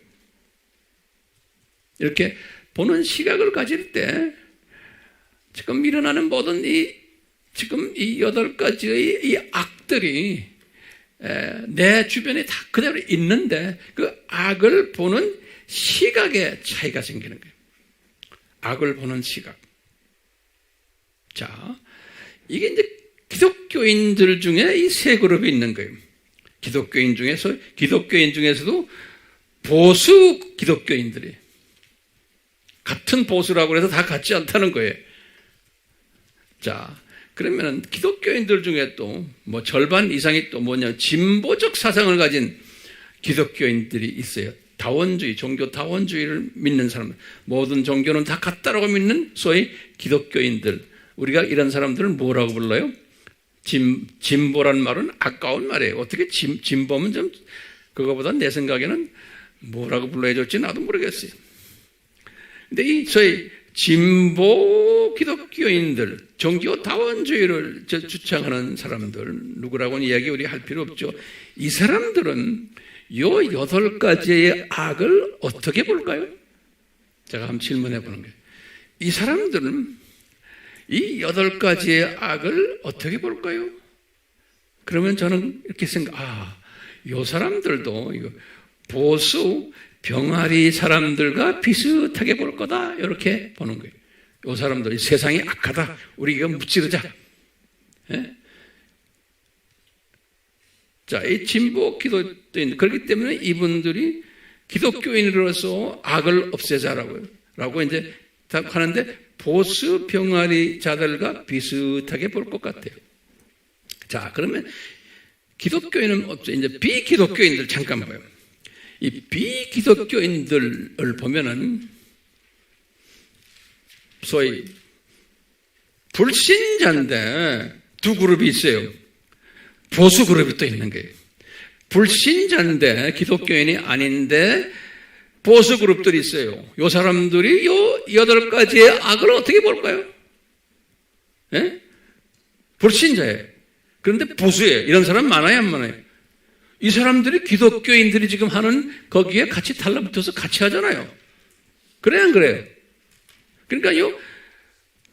Speaker 1: 이렇게 보는 시각을 가질 때 지금 일어나는 모든 지금 이 8가지의 이 악들이 내 주변에 다 그대로 있는데 그 악을 보는 시각에 차이가 생기는 거예요. 악을 보는 시각. 자, 이게 이제 기독교인들 중에 이 세 그룹이 있는 거예요. 기독교인 중에서도 보수 기독교인들이 같은 보수라고 해서 다 같지 않다는 거예요. 자, 그러면은 기독교인들 중에 또 뭐 절반 이상이 또 뭐냐, 진보적 사상을 가진 기독교인들이 있어요. 다원주의, 종교 다원주의를 믿는 사람, 모든 종교는 다 같다라고 믿는 소위 기독교인들. 우리가 이런 사람들은 뭐라고 불러요? 진보란 말은 아까운 말이에요. 어떻게 진보면 좀 그거보다 내 생각에는 뭐라고 불러야 될지 나도 모르겠어요. 근데 이 저희 진보 기독교인들, 종교 다원주의를 주창하는 사람들, 누구라고는 이야기 우리 할 필요 없죠. 이 사람들은 요 8가지의 악을 어떻게 볼까요? 제가 한번 질문해 보는 거예요. 이 사람들은 이 8가지의 악을 어떻게 볼까요? 그러면 저는 이렇게 요 사람들도 이거 보수 병아리 사람들과 비슷하게 볼 거다. 이렇게 보는 거예요. 요 사람들이 세상이 악하다. 우리 이거 무찌르자. 예? 자, 이 진보 기독교인, 그렇기 때문에 이분들이 기독교인으로서 악을 없애자라고 이제 하는데 보수 병아리 자들과 비슷하게 볼 것 같아요. 자, 그러면 기독교인은 없죠. 이제 비기독교인들 잠깐 봐요. 이 비기독교인들을 보면은 소위 불신자인데 두 그룹이 있어요. 보수 그룹이 또 있는 거예요. 불신자인데 기독교인이 아닌데 보수 그룹들이 있어요. 이 사람들이 요 8가지의 악을 어떻게 볼까요? 예? 불신자예요. 그런데 보수예요. 이런 사람 많아요, 안 많아요? 이 사람들이 기독교인들이 지금 하는 거기에 같이 달라붙어서 같이 하잖아요. 그래요, 안 그래요? 그러니까요,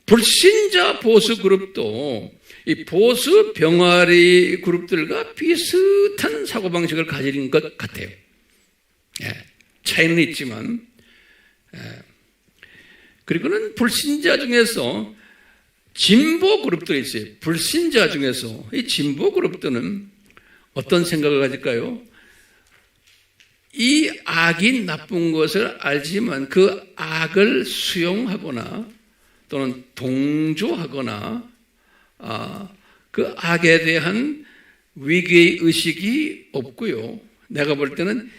Speaker 1: 불신자 보수 그룹도 이 보수 병아리 그룹들과 비슷한 사고방식을 가진 것 같아요. 예, 차이는 있지만. 그리고는 불신자 중에서 진보 그룹들이 있어요. 불신자 중에서 이 진보 그룹들은 어떤 생각을 가질까요? 이 악이 나쁜 것을 알지만 그 악을 수용하거나 또는 동조하거나 그 악에 대한 위기 의식이 없고요. 내가 볼 때는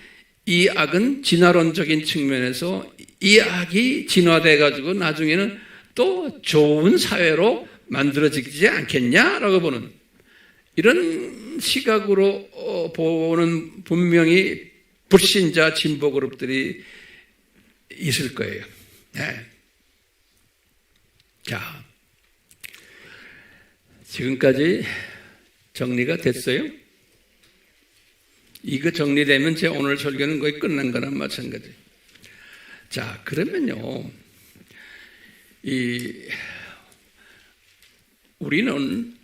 Speaker 1: 이 악은 진화론적인 측면에서 이 악이 진화돼 가지고 나중에는 또 좋은 사회로 만들어지지 않겠냐라고 보는 이런 시각으로 보는 분명히 불신자 진보 그룹들이 있을 거예요. 네. 자, 지금까지 정리가 됐어요? 이거 정리되면 제 오늘 설교는 거의 끝난 거나 마찬가지. 자, 그러면요, 우리는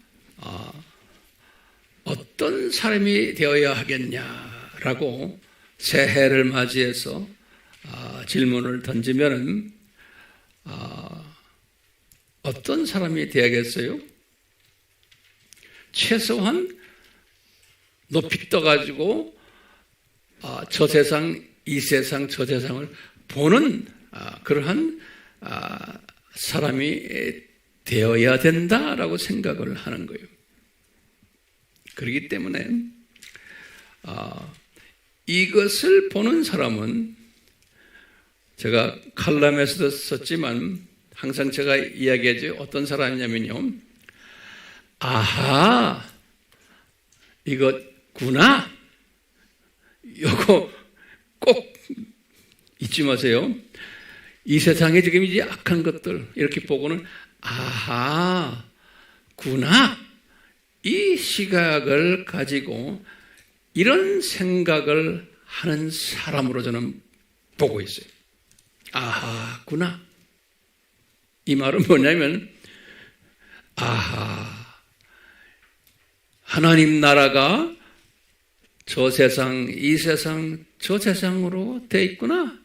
Speaker 1: 어떤 사람이 되어야 하겠냐라고 새해를 맞이해서 질문을 던지면은 어떤 사람이 되야겠어요? 최소한 높이 떠가지고 저 세상, 이 세상, 저 세상을 보는 그러한 사람이 되어야 된다라고 생각을 하는 거예요. 그렇기 때문에 이것을 보는 사람은 제가 칼럼에서도 썼지만 항상 제가 이야기하죠. 어떤 사람이냐면요, 아하, 이거구나. 요거 꼭 잊지 마세요. 이 세상에 지금 이제 악한 것들 이렇게 보고는 아하, 구나. 이 시각을 가지고 이런 생각을 하는 사람으로 저는 보고 있어요. 아하, 구나. 이 말은 뭐냐면, 아하, 하나님 나라가 저 세상, 이 세상, 저 세상으로 돼 있구나.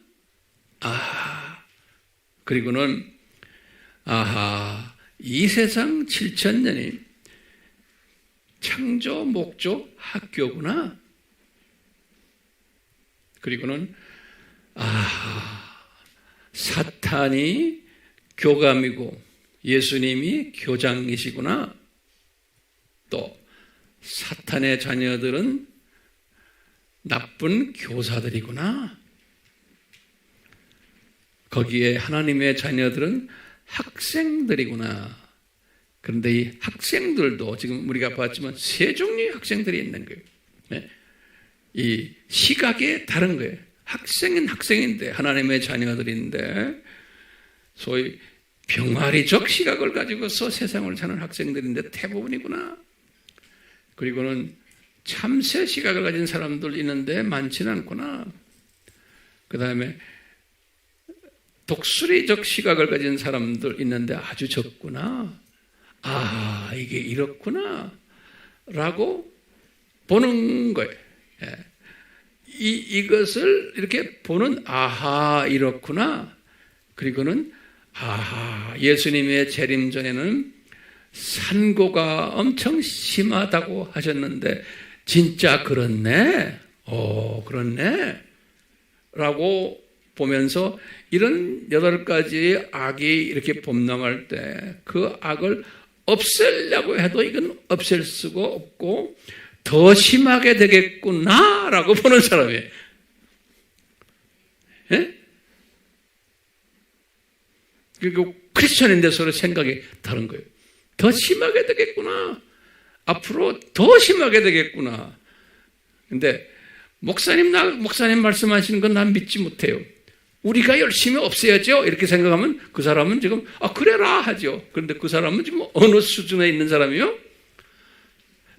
Speaker 1: 아하. 그리고는, 아하, 이 세상 7,000년이 창조, 목조, 학교구나. 그리고는, 아하, 사탄이 교감이고 예수님이 교장이시구나. 또 사탄의 자녀들은 나쁜 교사들이구나. 거기에 하나님의 자녀들은 학생들이구나. 그런데 이 학생들도 지금 우리가 봤지만 세 종류의 학생들이 있는 거예요. 네. 이 시각이 다른 거예요. 학생은 학생인데 하나님의 자녀들인데 소위 병아리적 시각을 가지고서 세상을 사는 학생들인데 대부분이구나. 그리고는 참새 시각을 가진 사람들 있는데 많지는 않구나. 그 다음에 독수리적 시각을 가진 사람들 있는데 아주 적구나. 아, 이게 이렇구나 라고 보는 거예요. 이것을 이렇게 보는, 아하, 이렇구나. 그리고는 아하, 예수님의 재림 전에는 산고가 엄청 심하다고 하셨는데 진짜 그렇네. 그렇네. 라고 보면서 이런 8가지의 악이 이렇게 범람할 때 그 악을 없애려고 해도 이건 없앨 수가 없고 더 심하게 되겠구나라고 보는 사람이에요. 예? 그리고 크리스천인데 서로 생각이 다른 거예요. 더 심하게 되겠구나. 앞으로 더 심하게 되겠구나. 근데 목사님 말씀하시는 건 난 믿지 못해요. 우리가 열심히 없애야죠. 이렇게 생각하면 그 사람은 지금 그래라 하죠. 그런데 그 사람은 지금 어느 수준에 있는 사람이요?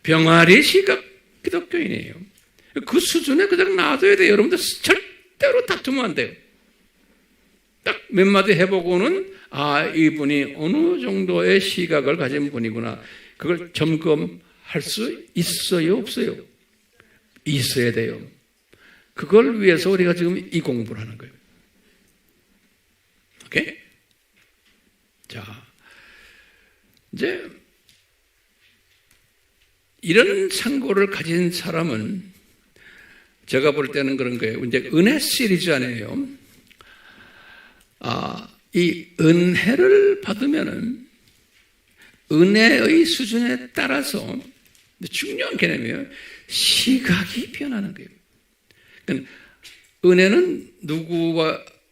Speaker 1: 병아리 시각 기독교인이에요. 그 수준에 그냥 놔둬야 돼요. 여러분들 절대로 다투면 안 돼요. 딱 몇 마디 해보고는 이분이 어느 정도의 시각을 가진 분이구나. 그걸 점검할 수 있어요, 없어요? 있어야 돼요. 그걸 위해서 우리가 지금 이 공부를 하는 거예요. 오케이? 자, 이제 이런 상고를 가진 사람은 제가 볼 때는 그런 거예요. 이제 은혜 시리즈 아니에요. 이 은혜를 받으면은 은혜의 수준에 따라서 중요한 개념이에요. 시각이 변하는 거예요. 그러니까 은혜는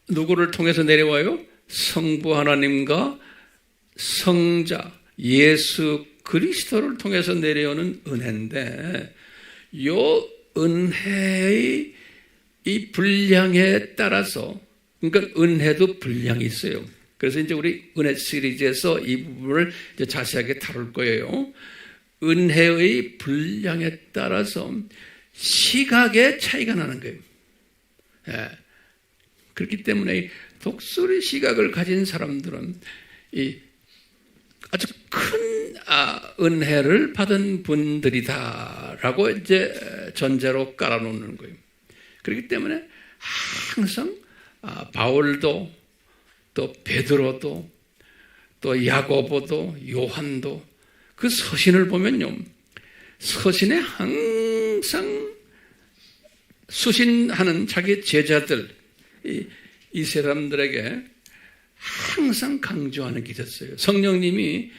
Speaker 1: 누구를 통해서 내려와요? 성부 하나님과 성자 예수 그리스도를 통해서 내려오는 은혜인데, 이 은혜의 이 분량에 따라서 그러니까 은혜도 분량이 있어요. 그래서 이제 우리 은혜 시리즈에서 이 부분을 이제 자세하게 다룰 거예요. 은혜의 분량에 따라서 시각의 차이가 나는 거예요. 예. 그렇기 때문에 독수리 시각을 가진 사람들은 이 아주 큰 은혜를 받은 분들이다라고 이제 전제로 깔아놓는 거예요. 그렇기 때문에 항상 바울도 또 베드로도 또 야고보도 요한도 그 서신을 보면요, 서신에 항상 수신하는 자기 제자들, 이 사람들에게 항상 강조하는 게 있었어요. 성령님이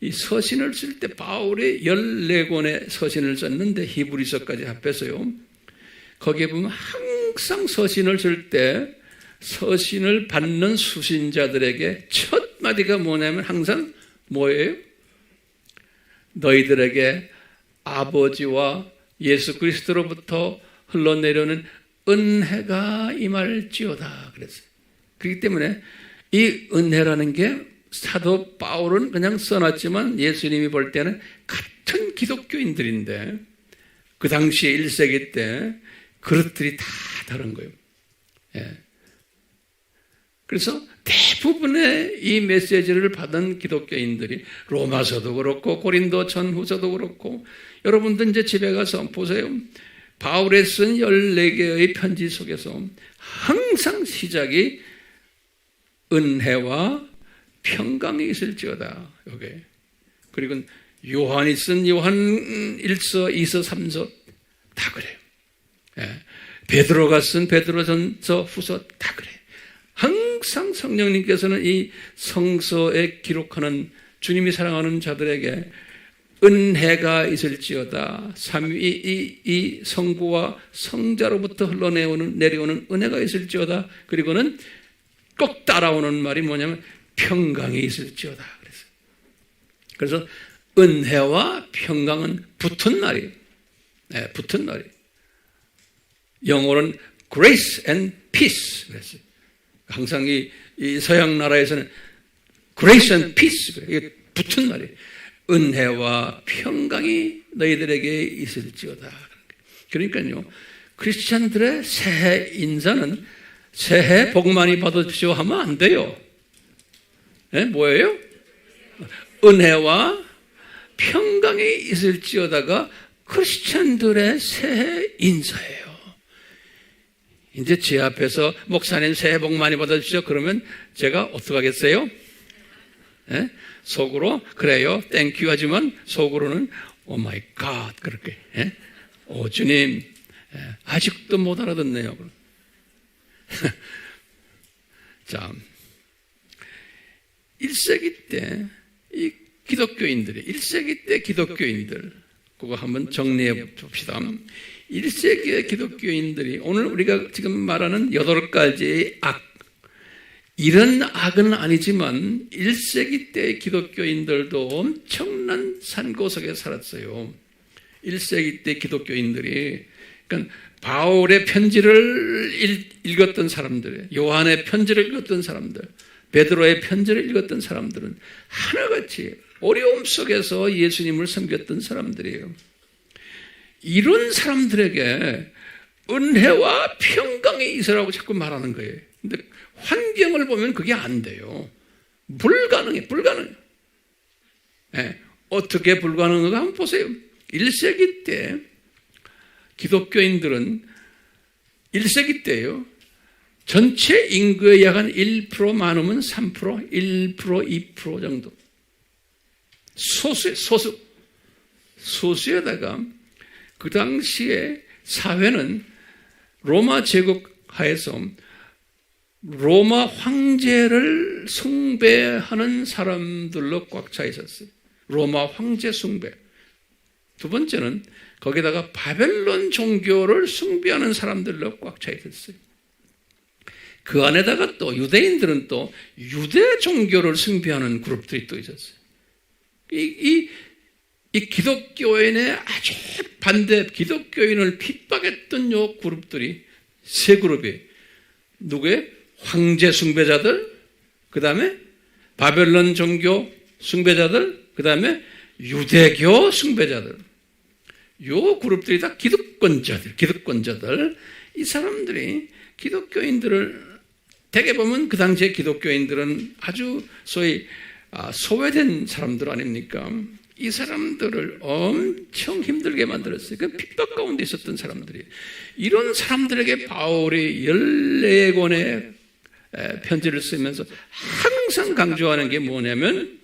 Speaker 1: 이 서신을 쓸 때 바울이 14권의 서신을 썼는데 히브리서까지 합해서요. 거기에 보면 항상 서신을 쓸 때 서신을 받는 수신자들에게 첫 마디가 뭐냐면 항상 뭐예요? 너희들에게 아버지와 예수 그리스도로부터 흘러내려오는 은혜가 임할지어다 그랬어요. 그렇기 때문에 이 은혜라는 게 사도 바울은 그냥 써놨지만 예수님이 볼 때는 같은 기독교인들인데 그 당시에 1세기 때 그릇들이 다 다른 거예요. 예. 그래서 대부분의 이 메시지를 받은 기독교인들이 로마서도 그렇고 고린도 전후서도 그렇고 여러분들 이제 집에 가서 보세요. 바울에 쓴 14개의 편지 속에서 항상 시작이 은혜와 평강이 있을지어다. 여기. 그리고 요한이 쓴 요한 1서, 2서, 3서 다 그래요. 예. 베드로가 쓴 베드로전서, 후서 다 그래요. 항상 성령님께서는 이 성서에 기록하는 주님이 사랑하는 자들에게 은혜가 있을지어다. 이 성부와 성자로부터 흘러내려오는 은혜가 있을지어다. 그리고는 꼭 따라오는 말이 뭐냐면 평강이 있을지어다. 그래서 은혜와 평강은 붙은 말이에요. 네, 붙은 말이에요. 영어로는 grace and peace 그랬어요. 항상 이 서양 나라에서는 grace and peace 이게 붙은 말이에요. 은혜와 평강이 너희들에게 있을지어다. 그러니까요, 크리스찬들의 새해 인사는 새해 복 많이 받으십시오 하면 안 돼요. 네? 뭐예요? 은혜와 평강이 있을지어다가 크리스찬들의 새해 인사예요. 이제 제 앞에서 목사님 새해 복 많이 받으십시오. 그러면 제가 어떡하겠어요? 네? 속으로 그래요, 땡큐 하지만 속으로는 오 마이 갓 그렇게 오 주님 아직도 못 알아듣네요. 자, 1세기 때 이 기독교인들이 1세기 때 기독교인들 그거 한번 정리해 봅시다. 1세기의 기독교인들이 오늘 우리가 지금 말하는 8가지의 악, 이런 악은 아니지만 1세기 때 기독교인들도 엄청난 산고석에 살았어요. 1세기 때 기독교인들이, 그러니까 바울의 편지를 읽었던 사람들, 요한의 편지를 읽었던 사람들, 베드로의 편지를 읽었던 사람들은 하나같이 어려움 속에서 예수님을 섬겼던 사람들이에요. 이런 사람들에게 은혜와 평강이 있으라고 자꾸 말하는 거예요. 근데 환경을 보면 그게 안 돼요. 불가능해. 네, 어떻게 불가능한가 한번 보세요. 1세기 때 기독교인들은 1세기 때요, 전체 인구의 약 한 1% 많으면 3%, 1%, 2% 정도. 소수에다가 그 당시에 사회는 로마 제국 하에서 로마 황제를 숭배하는 사람들로 꽉 차 있었어요. 로마 황제 숭배. 두 번째는 거기다가 바벨론 종교를 숭배하는 사람들로 꽉 차 있었어요. 그 안에다가 또 유대인들은 또 유대 종교를 숭배하는 그룹들이 또 있었어요. 이 기독교인의 아주 반대, 기독교인을 핍박했던 요 그룹들이 세 그룹이 누구예요? 황제 숭배자들, 그 다음에 바벨론 종교 숭배자들, 그 다음에 유대교 숭배자들. 요 그룹들이 다 기득권자들. 이 사람들이 기독교인들을, 대개 보면 그 당시에 기독교인들은 아주 소위 소외된 사람들 아닙니까? 이 사람들을 엄청 힘들게 만들었어요. 그 핍박 가운데 있었던 사람들이. 이런 사람들에게 바울이 14권의 편지를 쓰면서 항상 강조하는 게 뭐냐면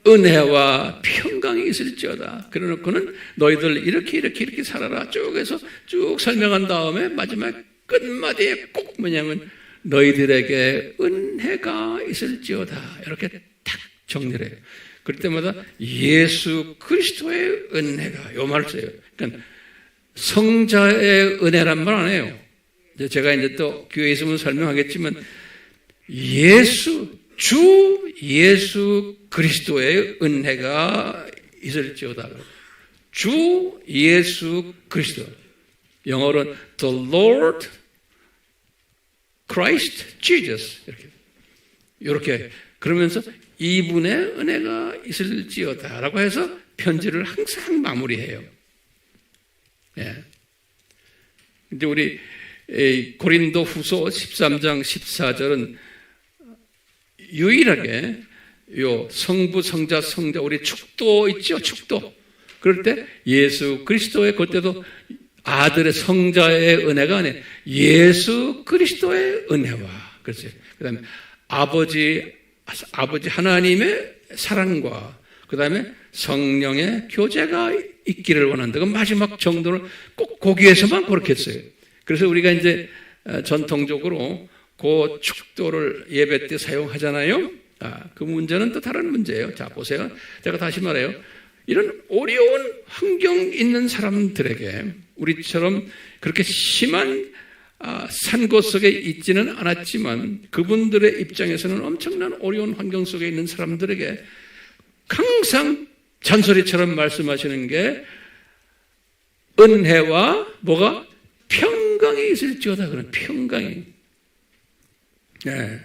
Speaker 1: 은혜와 평강이 있을지어다. 그래놓고는 너희들 이렇게 살아라. 쭉 해서 쭉 설명한 다음에 마지막 끝마디에 꼭 뭐냐면 너희들에게 은혜가 있을지어다. 이렇게 딱 정리를 해요. 그럴 때마다 예수 그리스도의 은혜가, 요 말을 써요. 그러니까 성자의 은혜란 말 안 해요. 제가 이제 또 교회에 있으면 설명하겠지만 주 예수 그리스도의 은혜가 있을지어다. 주 예수 그리스도. 영어로는 The Lord Christ Jesus. 이렇게 그러면서 이분의 은혜가 있을지어다라고 해서 편지를 항상 마무리해요. 예. 근데 우리 고린도 후서 13장 14절은 유일하게 요 성부, 성자, 우리 축도 있죠? 축도. 그럴 때 예수 그리스도의, 그때도 아들의 성자의 은혜가 아니라 예수 그리스도의 은혜와, 그렇죠. 그 다음에 아버지 하나님의 사랑과 그 다음에 성령의 교제가 있기를 원한다. 그 마지막 정도는 꼭 거기에서만 그렇게 했어요. 그래서 우리가 이제 전통적으로 그 축도를 예배 때 사용하잖아요. 그 문제는 또 다른 문제예요. 자, 보세요. 제가 다시 말해요. 이런 어려운 환경 있는 사람들에게 우리처럼 그렇게 심한 산고 속에 있지는 않았지만 그분들의 입장에서는 엄청난 어려운 환경 속에 있는 사람들에게 항상 잔소리처럼 말씀하시는 게 은혜와 뭐가? 평강이 있을지어다. 그런 평강이. 네.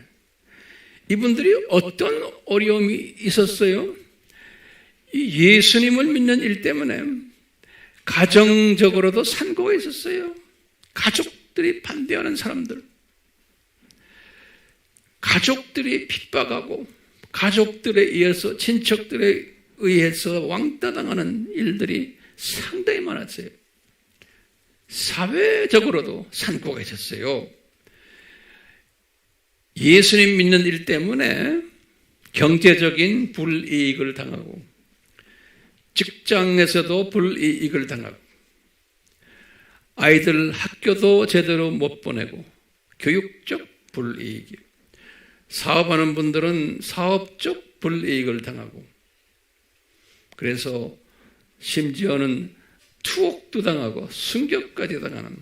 Speaker 1: 이분들이 어떤 어려움이 있었어요? 이 예수님을 믿는 일 때문에 가정적으로도 산고가 있었어요. 가족들이 반대하는 사람들, 가족들이 핍박하고 가족들에 의해서, 친척들에 의해서 왕따 당하는 일들이 상당히 많았어요. 사회적으로도 산고가 있었어요. 예수님 믿는 일 때문에 경제적인 불이익을 당하고 직장에서도 불이익을 당하고 아이들 학교도 제대로 못 보내고 교육적 불이익이, 사업하는 분들은 사업적 불이익을 당하고, 그래서 심지어는 투옥도 당하고 순교까지 당하는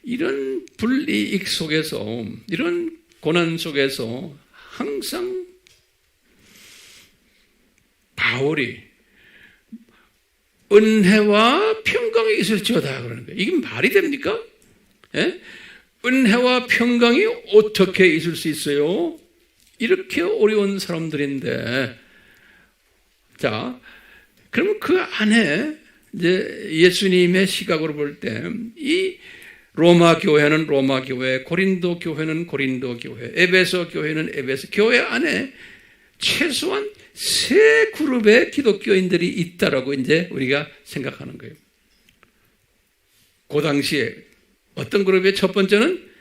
Speaker 1: 이런 불이익 속에서, 이런 고난 속에서 항상 바울이 은혜와 평강이 있을지어다 그러는 거예요. 이게 말이 됩니까? 예? 은혜와 평강이 어떻게 있을 수 있어요? 이렇게 어려운 사람들인데, 자, 그러면 그 안에 이제 예수님의 시각으로 볼 때 이 로마 교회는 로마 교회, 고린도 교회는 고린도 교회, 에베소 교회는 에베소 교회 안에 최소한 3그룹의 기독교인들이 있다라고 이제 우리가 생각하는 거예요. 그 당시에 어떤 그룹의 첫 번째는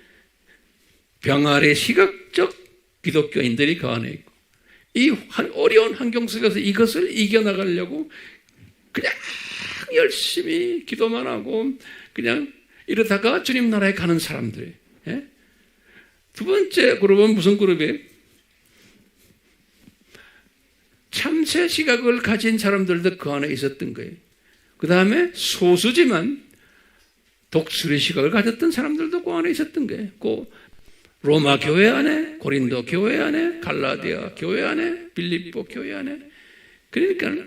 Speaker 1: 병아리 시각적 기독교인들이 그 안에 있고, 이 어려운 환경 속에서 이것을 이겨나가려고 그냥 열심히 기도만 하고 그냥 이러다가 주님 나라에 가는 사람들이. 예? 두 번째 그룹은 무슨 그룹이에요? 참새 시각을 가진 사람들도 그 안에 있었던 거예요. 그 다음에 소수지만 독수리 시각을 가졌던 사람들도 그 안에 있었던 거예요. 그 로마 교회 안에, 고린도 교회 안에, 갈라디아 교회 안에, 빌립보 교회 안에. 그러니까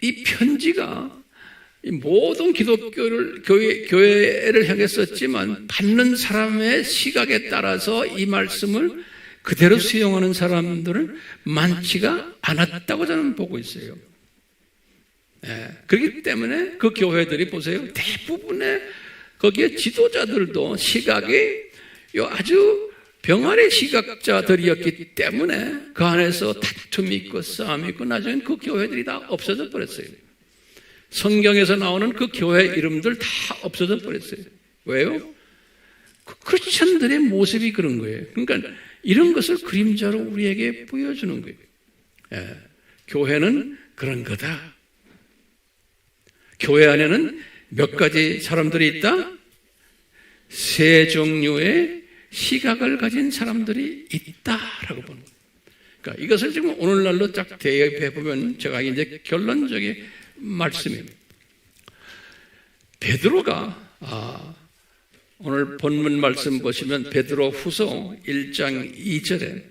Speaker 1: 이 편지가 이 모든 교회를 향했었지만 받는 사람의 시각에 따라서 이 말씀을 그대로 수용하는 사람들은 많지가 않았다고 저는 보고 있어요. 그렇기 때문에 그 교회들이 보세요. 대부분의 거기에 지도자들도 시각이 아주 병아리 시각자들이었기 때문에 그 안에서 다툼이 있고 싸움이 있고 나중엔 그 교회들이 다 없어져 버렸어요. 성경에서 나오는 그 교회 이름들 다 없어져 버렸어요. 왜요? 그 크리스천들의 모습이 그런 거예요. 그러니까 이런 것을 그림자로 우리에게 보여주는 거예요. 교회는 그런 거다. 교회 안에는 몇 가지 사람들이 있다? 세 종류의 시각을 가진 사람들이 있다라고 보는 거예요. 그러니까 이것을 지금 오늘날로 쫙 대입해 보면 제가 이제 결론적인 말씀입니다. 베드로가 오늘 본문 말씀 보시면 베드로 후서 1장 2절에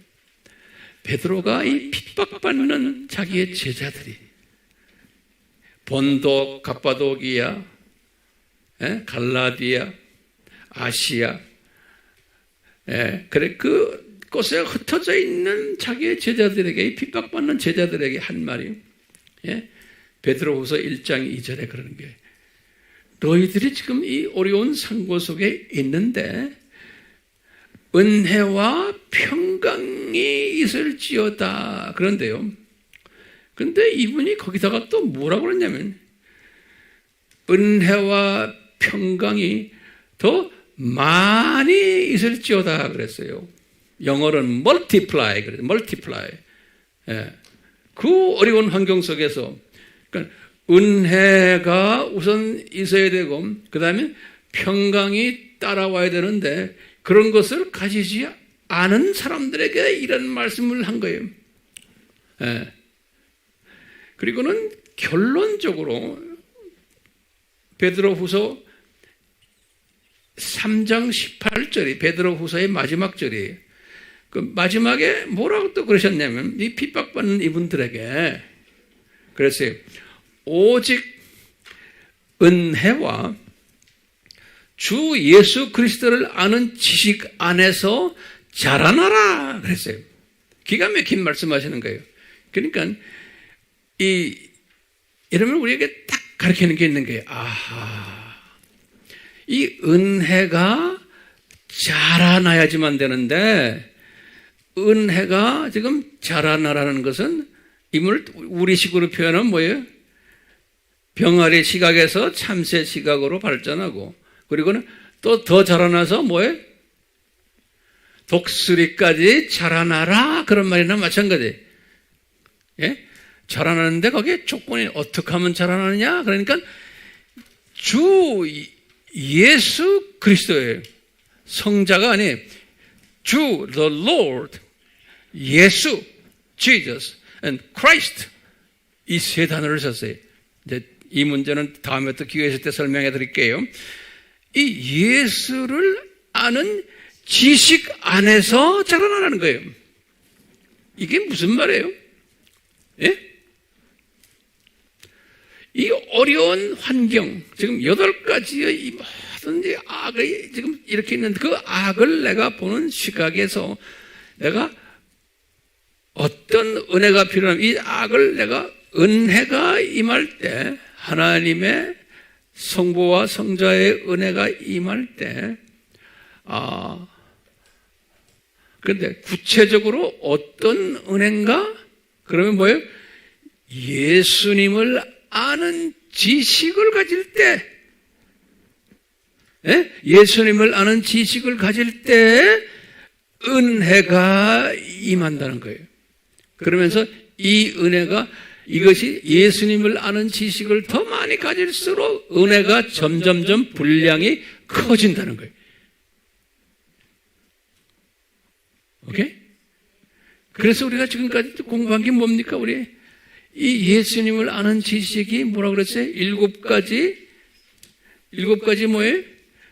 Speaker 1: 베드로가 이 핍박받는 자기의 제자들이 본도, 갑바도기야, 갈라디아, 아시아, 그래 그 곳에 흩어져 있는 자기의 제자들에게, 이 핍박받는 제자들에게 한 말이, 베드로후서 1장 2절에 그러는 게, 너희들이 지금 이 어려운 상고 속에 있는데 은혜와 평강이 있을지어다. 그런데요. 근데 이분이 거기다가 또 뭐라고 그러냐면 은혜와 평강이 더 많이 있을지어다 그랬어요. 영어로는 multiply 그래요. multiply. 그 어려운 환경 속에서 그러니까 은혜가 우선 있어야 되고 그 다음에 평강이 따라와야 되는데 그런 것을 가지지 않은 사람들에게 이런 말씀을 한 거예요. 그리고는 결론적으로 베드로후서 3장 18절이 베드로후서의 마지막 절이에요. 그 마지막에 뭐라고 또 그러셨냐면 이 핍박받는 이분들에게 그랬어요. 오직 은혜와 주 예수 그리스도를 아는 지식 안에서 자라나라 그랬어요. 기가 막힌 말씀하시는 거예요. 그러니까 이러면 우리에게 딱 가르치는 게 있는 거예요. 아하, 이 은혜가 자라나야지만 되는데 은혜가 지금 자라나라는 것은 이걸 우리식으로 표현하면 뭐예요? 병아리 시각에서 참새 시각으로 발전하고 그리고는 또 더 자라나서 뭐예요? 독수리까지 자라나라 그런 말이나 마찬가지. 자라나는데 거기에 조건이 어떻게 하면 자라나느냐? 그러니까 주 예수 그리스도예요. 성자가 아니에요. 주, the Lord, 예수, Jesus, and Christ 이 세 단어를 썼어요. 이제 이 문제는 다음에 또 기회 있을 때 설명해 드릴게요. 이 예수를 아는 지식 안에서 자라나라는 거예요. 이게 무슨 말이에요? 이 어려운 환경, 지금 8가지의 이 모든 악을 지금 이렇게 있는데 그 악을 내가 보는 시각에서 내가 어떤 은혜가 필요하면 이 악을 내가 은혜가 임할 때 하나님의 성부와 성자의 은혜가 임할 때 그런데 구체적으로 어떤 은혜인가? 그러면 뭐예요? 예수님을 아는 지식을 가질 때 예수님을 아는 지식을 가질 때 은혜가 임한다는 거예요. 그러면서 이 은혜가 이것이 예수님을 아는 지식을 더 많이 가질수록 은혜가 점점점 분량이 커진다는 거예요. 오케이? 그래서 우리가 지금까지 공부한 게 뭡니까? 우리 이 예수님을 아는 지식이 뭐라고 그랬어요? 7가지 뭐예요?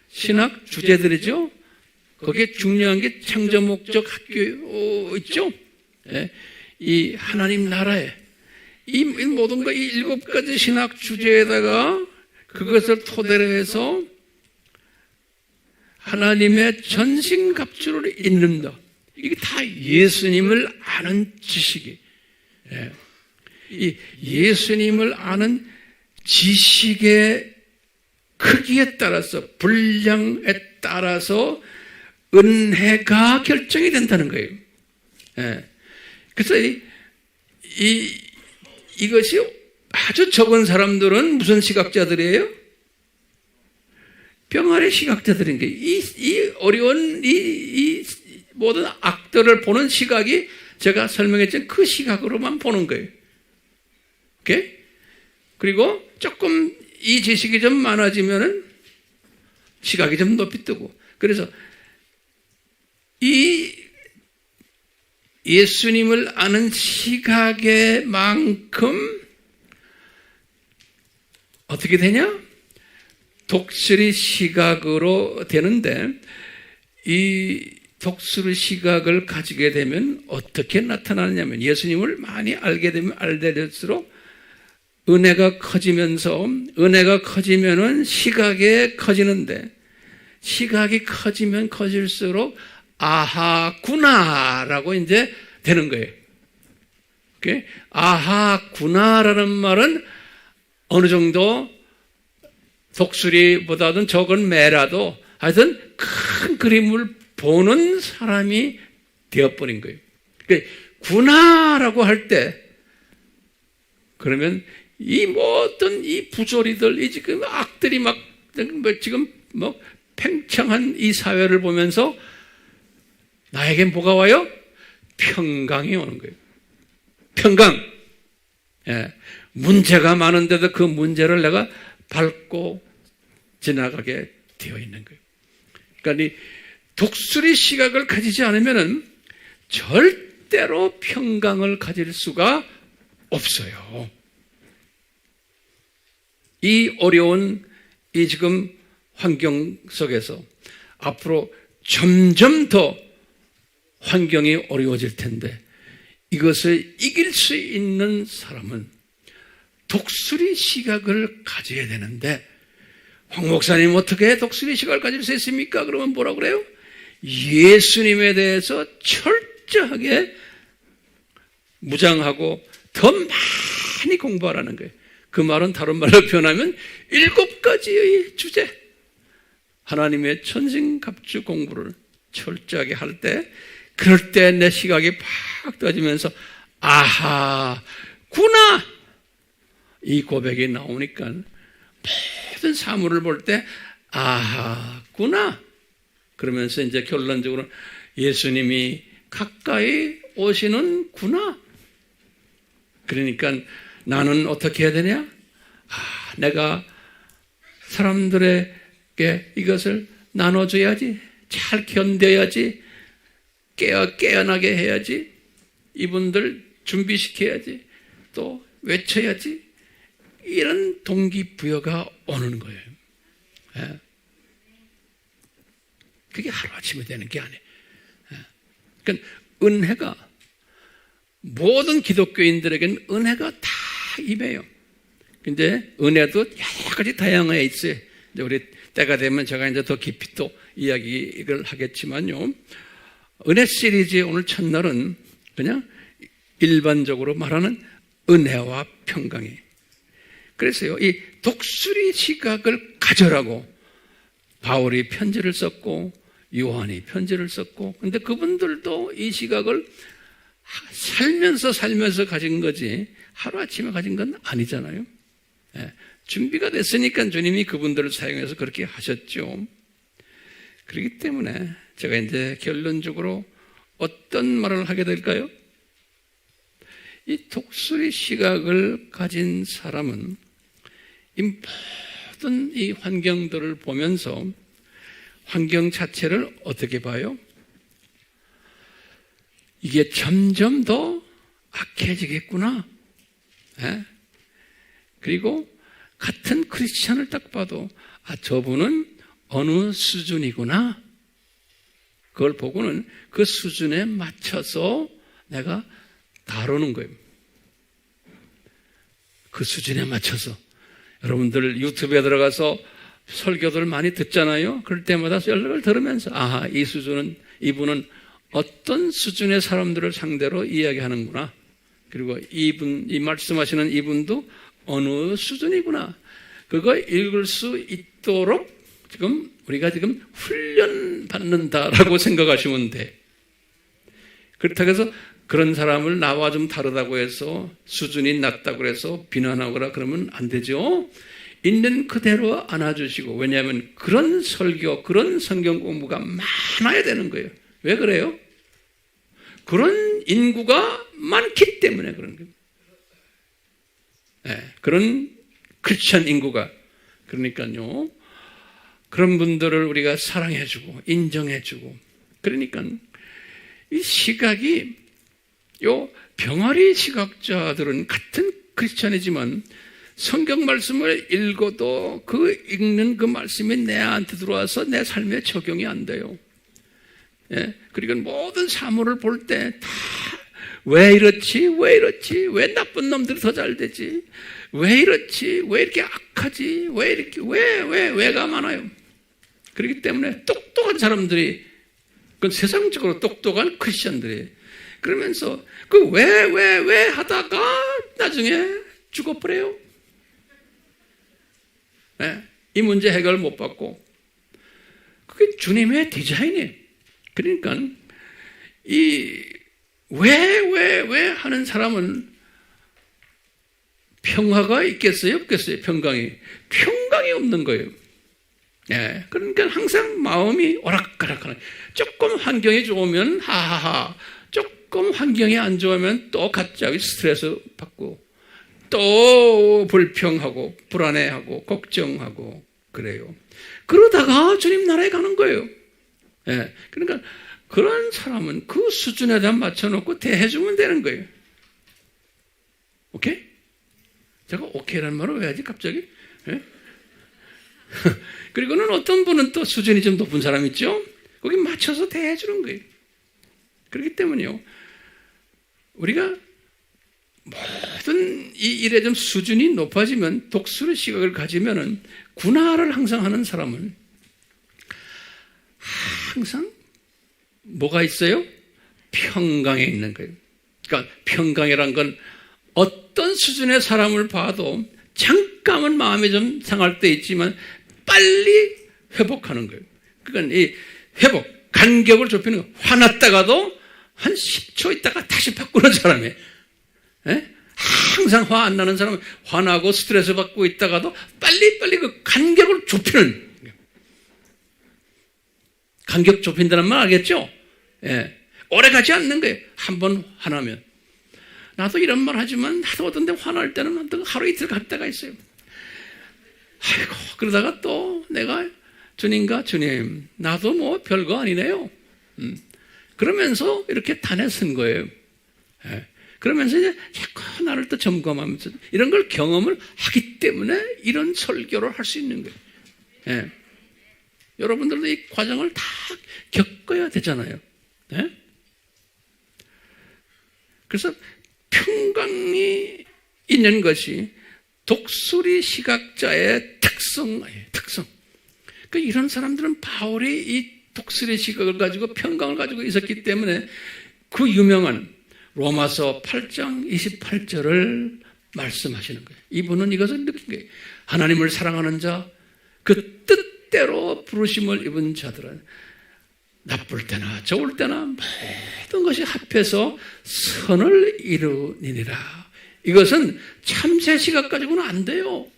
Speaker 1: 신학 주제들이죠. 거기에 중요한 게 창조 목적 학교 있죠. 이 하나님 나라에 이 모든 거 이 7가지 신학 주제에다가 그것을 토대로 해서 하나님의 전신갑주를 읽는다. 이게 다 예수님을 아는 지식이. 이 예수님을 아는 지식의 크기에 따라서, 분량에 따라서 은혜가 결정이 된다는 거예요. 그래서 이것이 아주 적은 사람들은 무슨 시각자들이에요? 병아리 시각자들인 거예요. 이 어려운 이 모든 악들을 보는 시각이 제가 설명했던 그 시각으로만 보는 거예요. 오케이? 그리고 조금 이 지식이 좀 많아지면은 시각이 좀 높이 뜨고. 그래서 이 예수님을 아는 시각의 만큼 어떻게 되냐? 독수리 시각으로 되는데, 이 독수리 시각을 가지게 되면 어떻게 나타나느냐면, 예수님을 많이 알게 되면 알될수록 은혜가 커지면은 시각이 커지는데, 시각이 커지면 커질수록 아하구나라고 이제 되는 거예요. 아하구나라는 말은 어느 정도 독수리보다는 적은 매라도 하여튼 큰 그림을 보는 사람이 되어버린 거예요. 구나라고 할 때, 그러면 이 모든 이 부조리들, 이 지금 악들이 막 지금 뭐 팽창한 이 사회를 보면서 나에겐 뭐가 와요? 평강이 오는 거예요. 평강. 문제가 많은데도 그 문제를 내가 밟고 지나가게 되어 있는 거예요. 그러니까 이 독수리 시각을 가지지 않으면은 절대로 평강을 가질 수가 없어요. 이 어려운 이 지금 환경 속에서 앞으로 점점 더 환경이 어려워질 텐데, 이것을 이길 수 있는 사람은 독수리 시각을 가져야 되는데, 황 목사님 어떻게 독수리 시각을 가질 수 있습니까? 그러면 뭐라 그래요? 예수님에 대해서 철저하게 무장하고 더 많이 공부하라는 거예요. 그 말은 다른 말로 표현하면 7가지의 주제, 하나님의 천신갑주 공부를 철저하게 할 때, 그럴 때 내 시각이 팍 떠지면서 아하 구나, 이 고백이 나오니까 모든 사물을 볼 때 아하 구나, 그러면서 이제 결론적으로 예수님이 가까이 오시는구나. 그러니까 나는 어떻게 해야 되냐? 내가 사람들에게 이것을 나눠줘야지, 잘 견뎌야지, 깨어나게 해야지, 이분들 준비시켜야지, 또 외쳐야지, 이런 동기부여가 오는 거예요. 그게 하루아침에 되는 게 아니에요. 그러니까 은혜가, 모든 기독교인들에게는 은혜가 다 임해요. 근데 은혜도 여러 가지 다양하게 있어요. 이제 우리 때가 되면 제가 이제 더 깊이 또 이야기를 하겠지만요. 은혜 시리즈의 오늘 첫날은 그냥 일반적으로 말하는 은혜와 평강이. 그래서요, 이 독수리 시각을 가져라고 바울이 편지를 썼고 요한이 편지를 썼고, 근데 그분들도 이 시각을 살면서 가진 거지 하루아침에 가진 건 아니잖아요. 준비가 됐으니까 주님이 그분들을 사용해서 그렇게 하셨죠. 그렇기 때문에 제가 이제 결론적으로 어떤 말을 하게 될까요? 이 독수리 시각을 가진 사람은 이 모든 이 환경들을 보면서 환경 자체를 어떻게 봐요? 이게 점점 더 악해지겠구나. 그리고 같은 크리스찬을 딱 봐도 저분은 어느 수준이구나. 그걸 보고는 그 수준에 맞춰서 내가 다루는 거예요. 그 수준에 맞춰서. 여러분들 유튜브에 들어가서 설교들 많이 듣잖아요. 그럴 때마다 연락을 들으면서 아하, 이분은 어떤 수준의 사람들을 상대로 이야기하는구나. 그리고 이 말씀하시는 이분도 어느 수준이구나. 그거 읽을 수 있도록 우리가 지금 훈련 받는다라고 생각하시면 돼. 그렇다고 해서 그런 사람을 나와 좀 다르다고 해서 수준이 낮다고 해서 비난하거나 그러면 안 되죠. 있는 그대로 안아주시고, 왜냐하면 그런 설교, 그런 성경 공부가 많아야 되는 거예요. 왜 그래요? 그런 인구가 많기 때문에 그런 거예요. 네, 그런 크리스천 인구가. 그러니까요, 그런 분들을 우리가 사랑해주고 인정해주고, 그러니까 이 시각이 병아리 시각자들은 같은 크리스천이지만 성경 말씀을 읽어도 그 읽는 그 말씀이 내한테 들어와서 내 삶에 적용이 안 돼요. 예? 그러니까 모든 사물을 볼 때 다 왜 이렇지? 왜 나쁜 놈들이 더 잘 되지? 왜 이렇지? 왜 이렇게 악하지? 왜 이렇게 왜가 많아요? 그렇기 때문에 똑똑한 사람들이, 그 세상적으로 똑똑한 크리스천들이 그러면서 그 왜 하다가 나중에 죽어버려요. 네, 이 문제 해결 못 받고. 그게 주님의 디자인이에요. 그러니까 이 왜 하는 사람은 평화가 있겠어요? 없겠어요? 평강이 없는 거예요. 네, 그러니까 항상 마음이 오락가락하는. 조금 환경이 좋으면 하하하, 조금 환경이 안 좋으면 또 갑자기 스트레스 받고, 또 불평하고 불안해하고 걱정하고 그래요. 그러다가 주님 나라에 가는 거예요. 네, 그러니까 그런 사람은 그 수준에 대한 맞춰놓고 대해주면 되는 거예요. 오케이? 제가 오케이라는 말을 왜 하지 갑자기? 네? 그리고는 어떤 분은 또 수준이 좀 높은 사람 있죠? 거기 맞춰서 대해주는 거예요. 그렇기 때문에요, 우리가 모든 이 일에 좀 수준이 높아지면, 독수리 시각을 가지면은, 군화를 항상 하는 사람은 항상 뭐가 있어요? 평강에 있는 거예요. 그러니까 평강이란 건 어떤 수준의 사람을 봐도 잠깐은 마음이 좀 상할 때 있지만 빨리 회복하는 거예요. 그러니까 이 회복, 간격을 좁히는 거예요. 화났다가도 한 10초 있다가 다시 바꾸는 사람이에요. 예? 항상 화 안 나는 사람은 화나고 스트레스 받고 있다가도 빨리 그 간격을 좁히는, 간격 좁힌다는 말 알겠죠? 예. 오래 가지 않는 거예요. 한번 화나면. 나도 이런 말 하지만 나도 어떤 데 화날 때는 하루 이틀 갈 때가 있어요. 아이고, 그러다가 또 내가 주님, 나도 뭐 별거 아니네요. 그러면서 이렇게 단에 쓴 거예요. 예. 그러면서 이제 자꾸 나를 또 점검하면서 이런 걸 경험을 하기 때문에 이런 설교를 할 수 있는 거예요. 예. 여러분들도 이 과정을 다 겪어야 되잖아요. 예? 그래서 평강이 있는 것이 독수리 시각자의 특성이에요. 그러니까 이런 사람들은 바울이 이 독수리 시각을 가지고 평강을 가지고 있었기 때문에 그 유명한 로마서 8장 28절을 말씀하시는 거예요. 이분은 이것을 느낀 거예요. 하나님을 사랑하는 자, 그 뜻대로 부르심을 입은 자들은 나쁠 때나 좋을 때나 모든 것이 합해서 선을 이루니라. 이것은 참새 시각 가지고는 안 돼요.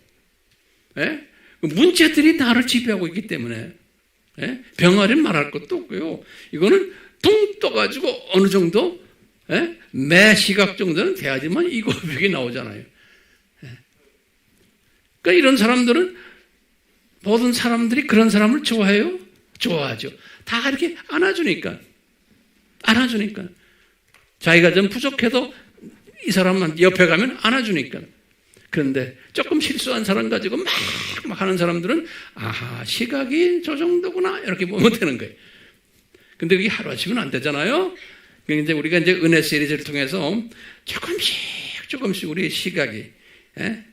Speaker 1: 예? 문제들이 나를 지배하고 있기 때문에, 예? 병아리는 말할 것도 없고요. 이거는 붕 떠가지고 어느 정도, 예? 매 시각 정도는 돼야지만 이 고백이 나오잖아요. 예? 그러니까 이런 사람들은, 모든 사람들이 그런 사람을 좋아해요? 좋아하죠. 다 이렇게 안아주니까. 자기가 좀 부족해도 이 사람만 옆에 가면 안아주니까. 그런데 조금 실수한 사람 가지고 막 하는 사람들은, 아하, 시각이 저 정도구나, 이렇게 보면 되는 거예요. 근데 그게 하루아침은 안 되잖아요. 그러니까 우리가 이제 은혜 시리즈를 통해서 조금씩 우리의 시각이, 예?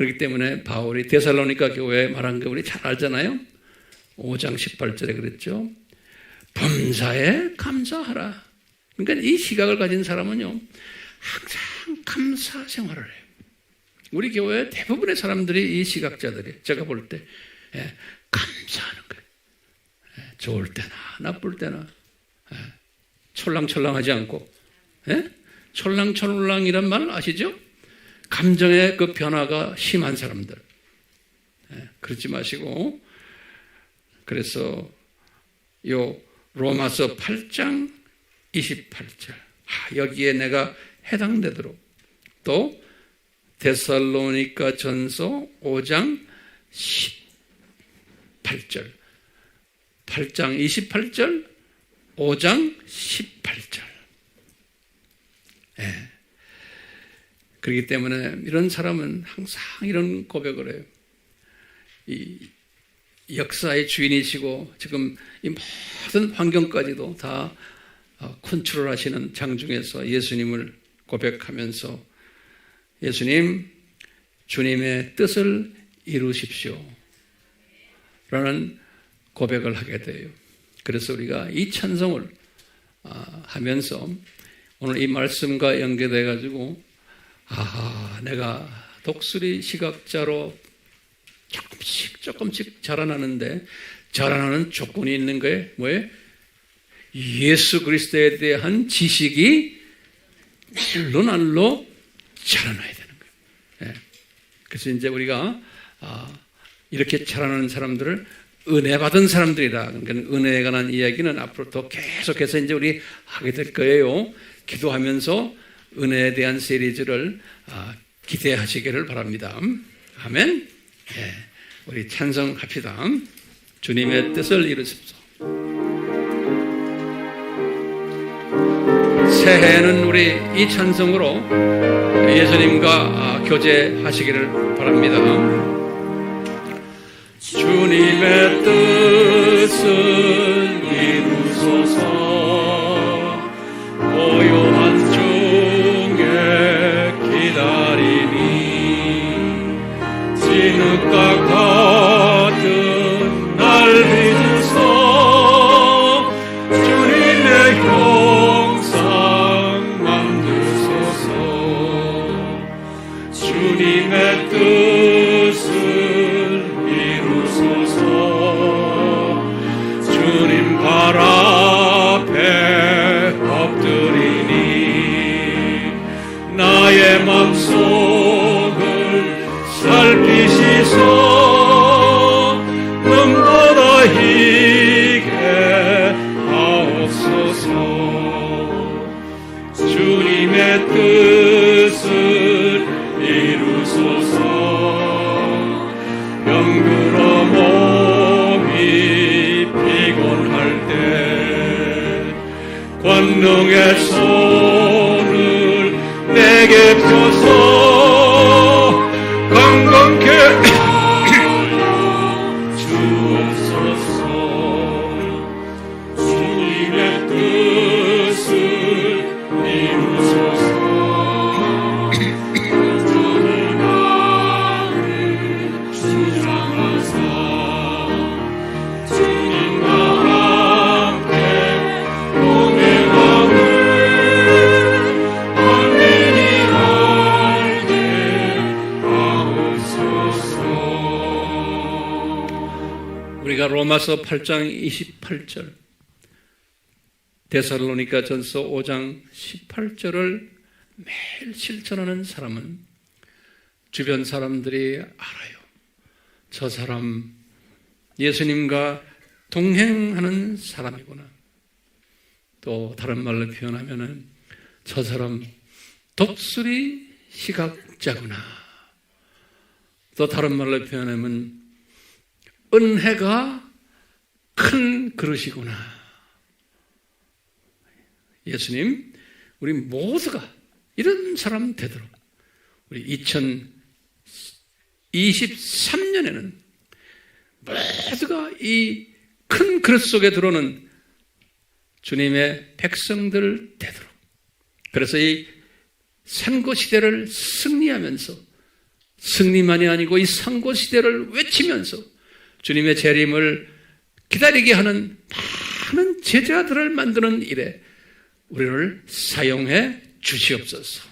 Speaker 1: 그렇기 때문에 바울이 데살로니가 교회에 말한 거 우리 잘 알잖아요. 5장 18절에 그랬죠. 범사에 감사하라. 그러니까 이 시각을 가진 사람은요, 항상 감사 생활을 해요. 우리 교회 대부분의 사람들이 이 시각자들이 제가 볼 때 감사하는 거예요. 좋을 때나 나쁠 때나 촐랑촐랑하지 않고. 촐랑촐랑이란 말 아시죠? 감정의 그 변화가 심한 사람들. 그러지 마시고. 그래서 요 로마서 8장 28절 여기에 내가 해당되도록, 또 데살로니가 전서 5장 18절 8장 28절 5장 18절. 그렇기 때문에 이런 사람은 항상 이런 고백을 해요. 이 역사의 주인이시고 지금 이 모든 환경까지도 다 컨트롤하시는 장중에서 예수님을 고백하면서 예수님, 주님의 뜻을 이루십시오 라는 고백을 하게 돼요. 그래서 우리가 이 찬송을 하면서 오늘 이 말씀과 연계돼 가지고 내가 독수리 시각자로 조금씩 자라나는데 자라나는 조건이 있는 거예요. 뭐예요? 예수 그리스도에 대한 지식이 날로 자라나야 되는 거예요. 그래서 이제 우리가 이렇게 자라나는 사람들을 은혜 받은 사람들이라. 그러니까 은혜에 관한 이야기는 앞으로 더 계속해서 이제 우리 하게 될 거예요. 기도하면서 은혜에 대한 시리즈를 기대하시기를 바랍니다. 아멘. 우리 찬송합시다. 주님의 뜻을 이루십시오. 새해에는 우리 이 찬송으로 예수님과 교제하시기를 바랍니다. 주님의 뜻을 이루소서. 고요한 중에 기다리니 진흙과 같은 날 믿으소. 주님의 형상 만드소서. 주님의 뜻을 이루소서. 주님 발 앞에 엎드리니 나의 맘속을 살피시소. 눈보다 희게 하옵소서. 주님의 뜻을 이루소서. 병들어 몸이 피곤할 때 권능의 손을 내게 펴서 강건케 주옵소서. 주님의 뜻을 이루소서. 주님 나를 주장하사 주님과 함께 동행함을 언제니 알게 하옵소서. 우리가 로마서 8장 28절 데살로니가 전서 5장 18절을 매일 실천하는 사람은 주변 사람들이 알아요. 저 사람 예수님과 동행하는 사람이구나. 또 다른 말로 표현하면은 저 사람 독수리 시각자구나. 또 다른 말로 표현하면 은혜가 큰 그릇이구나. 예수님, 우리 모두가 이런 사람 되도록 우리 2023년에는 모두가 이 큰 그릇 속에 들어오는 주님의 백성들 되도록. 그래서 이 선거 시대를 승리하면서 승리만이 아니고 이 상고시대를 외치면서 주님의 재림을 기다리게 하는 많은 제자들을 만드는 일에 우리를 사용해 주시옵소서.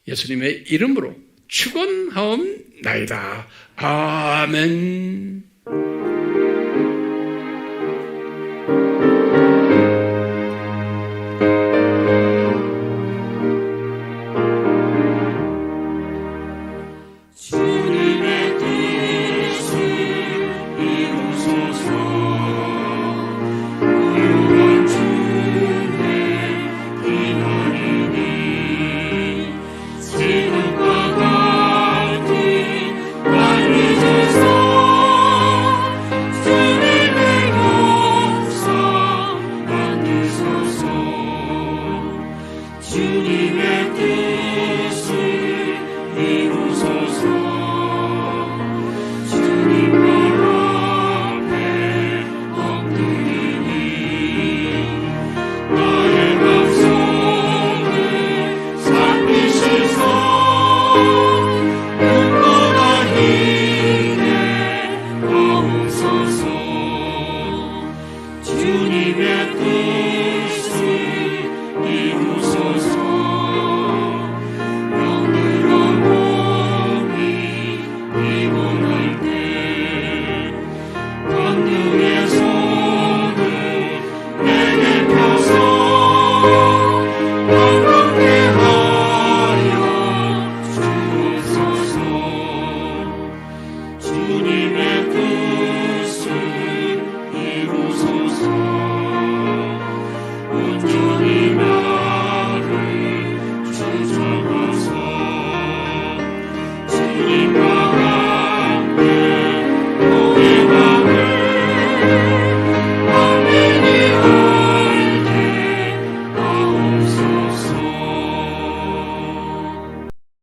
Speaker 1: 예수님의 이름으로 축원하옵나이다. 아멘.
Speaker 2: Oh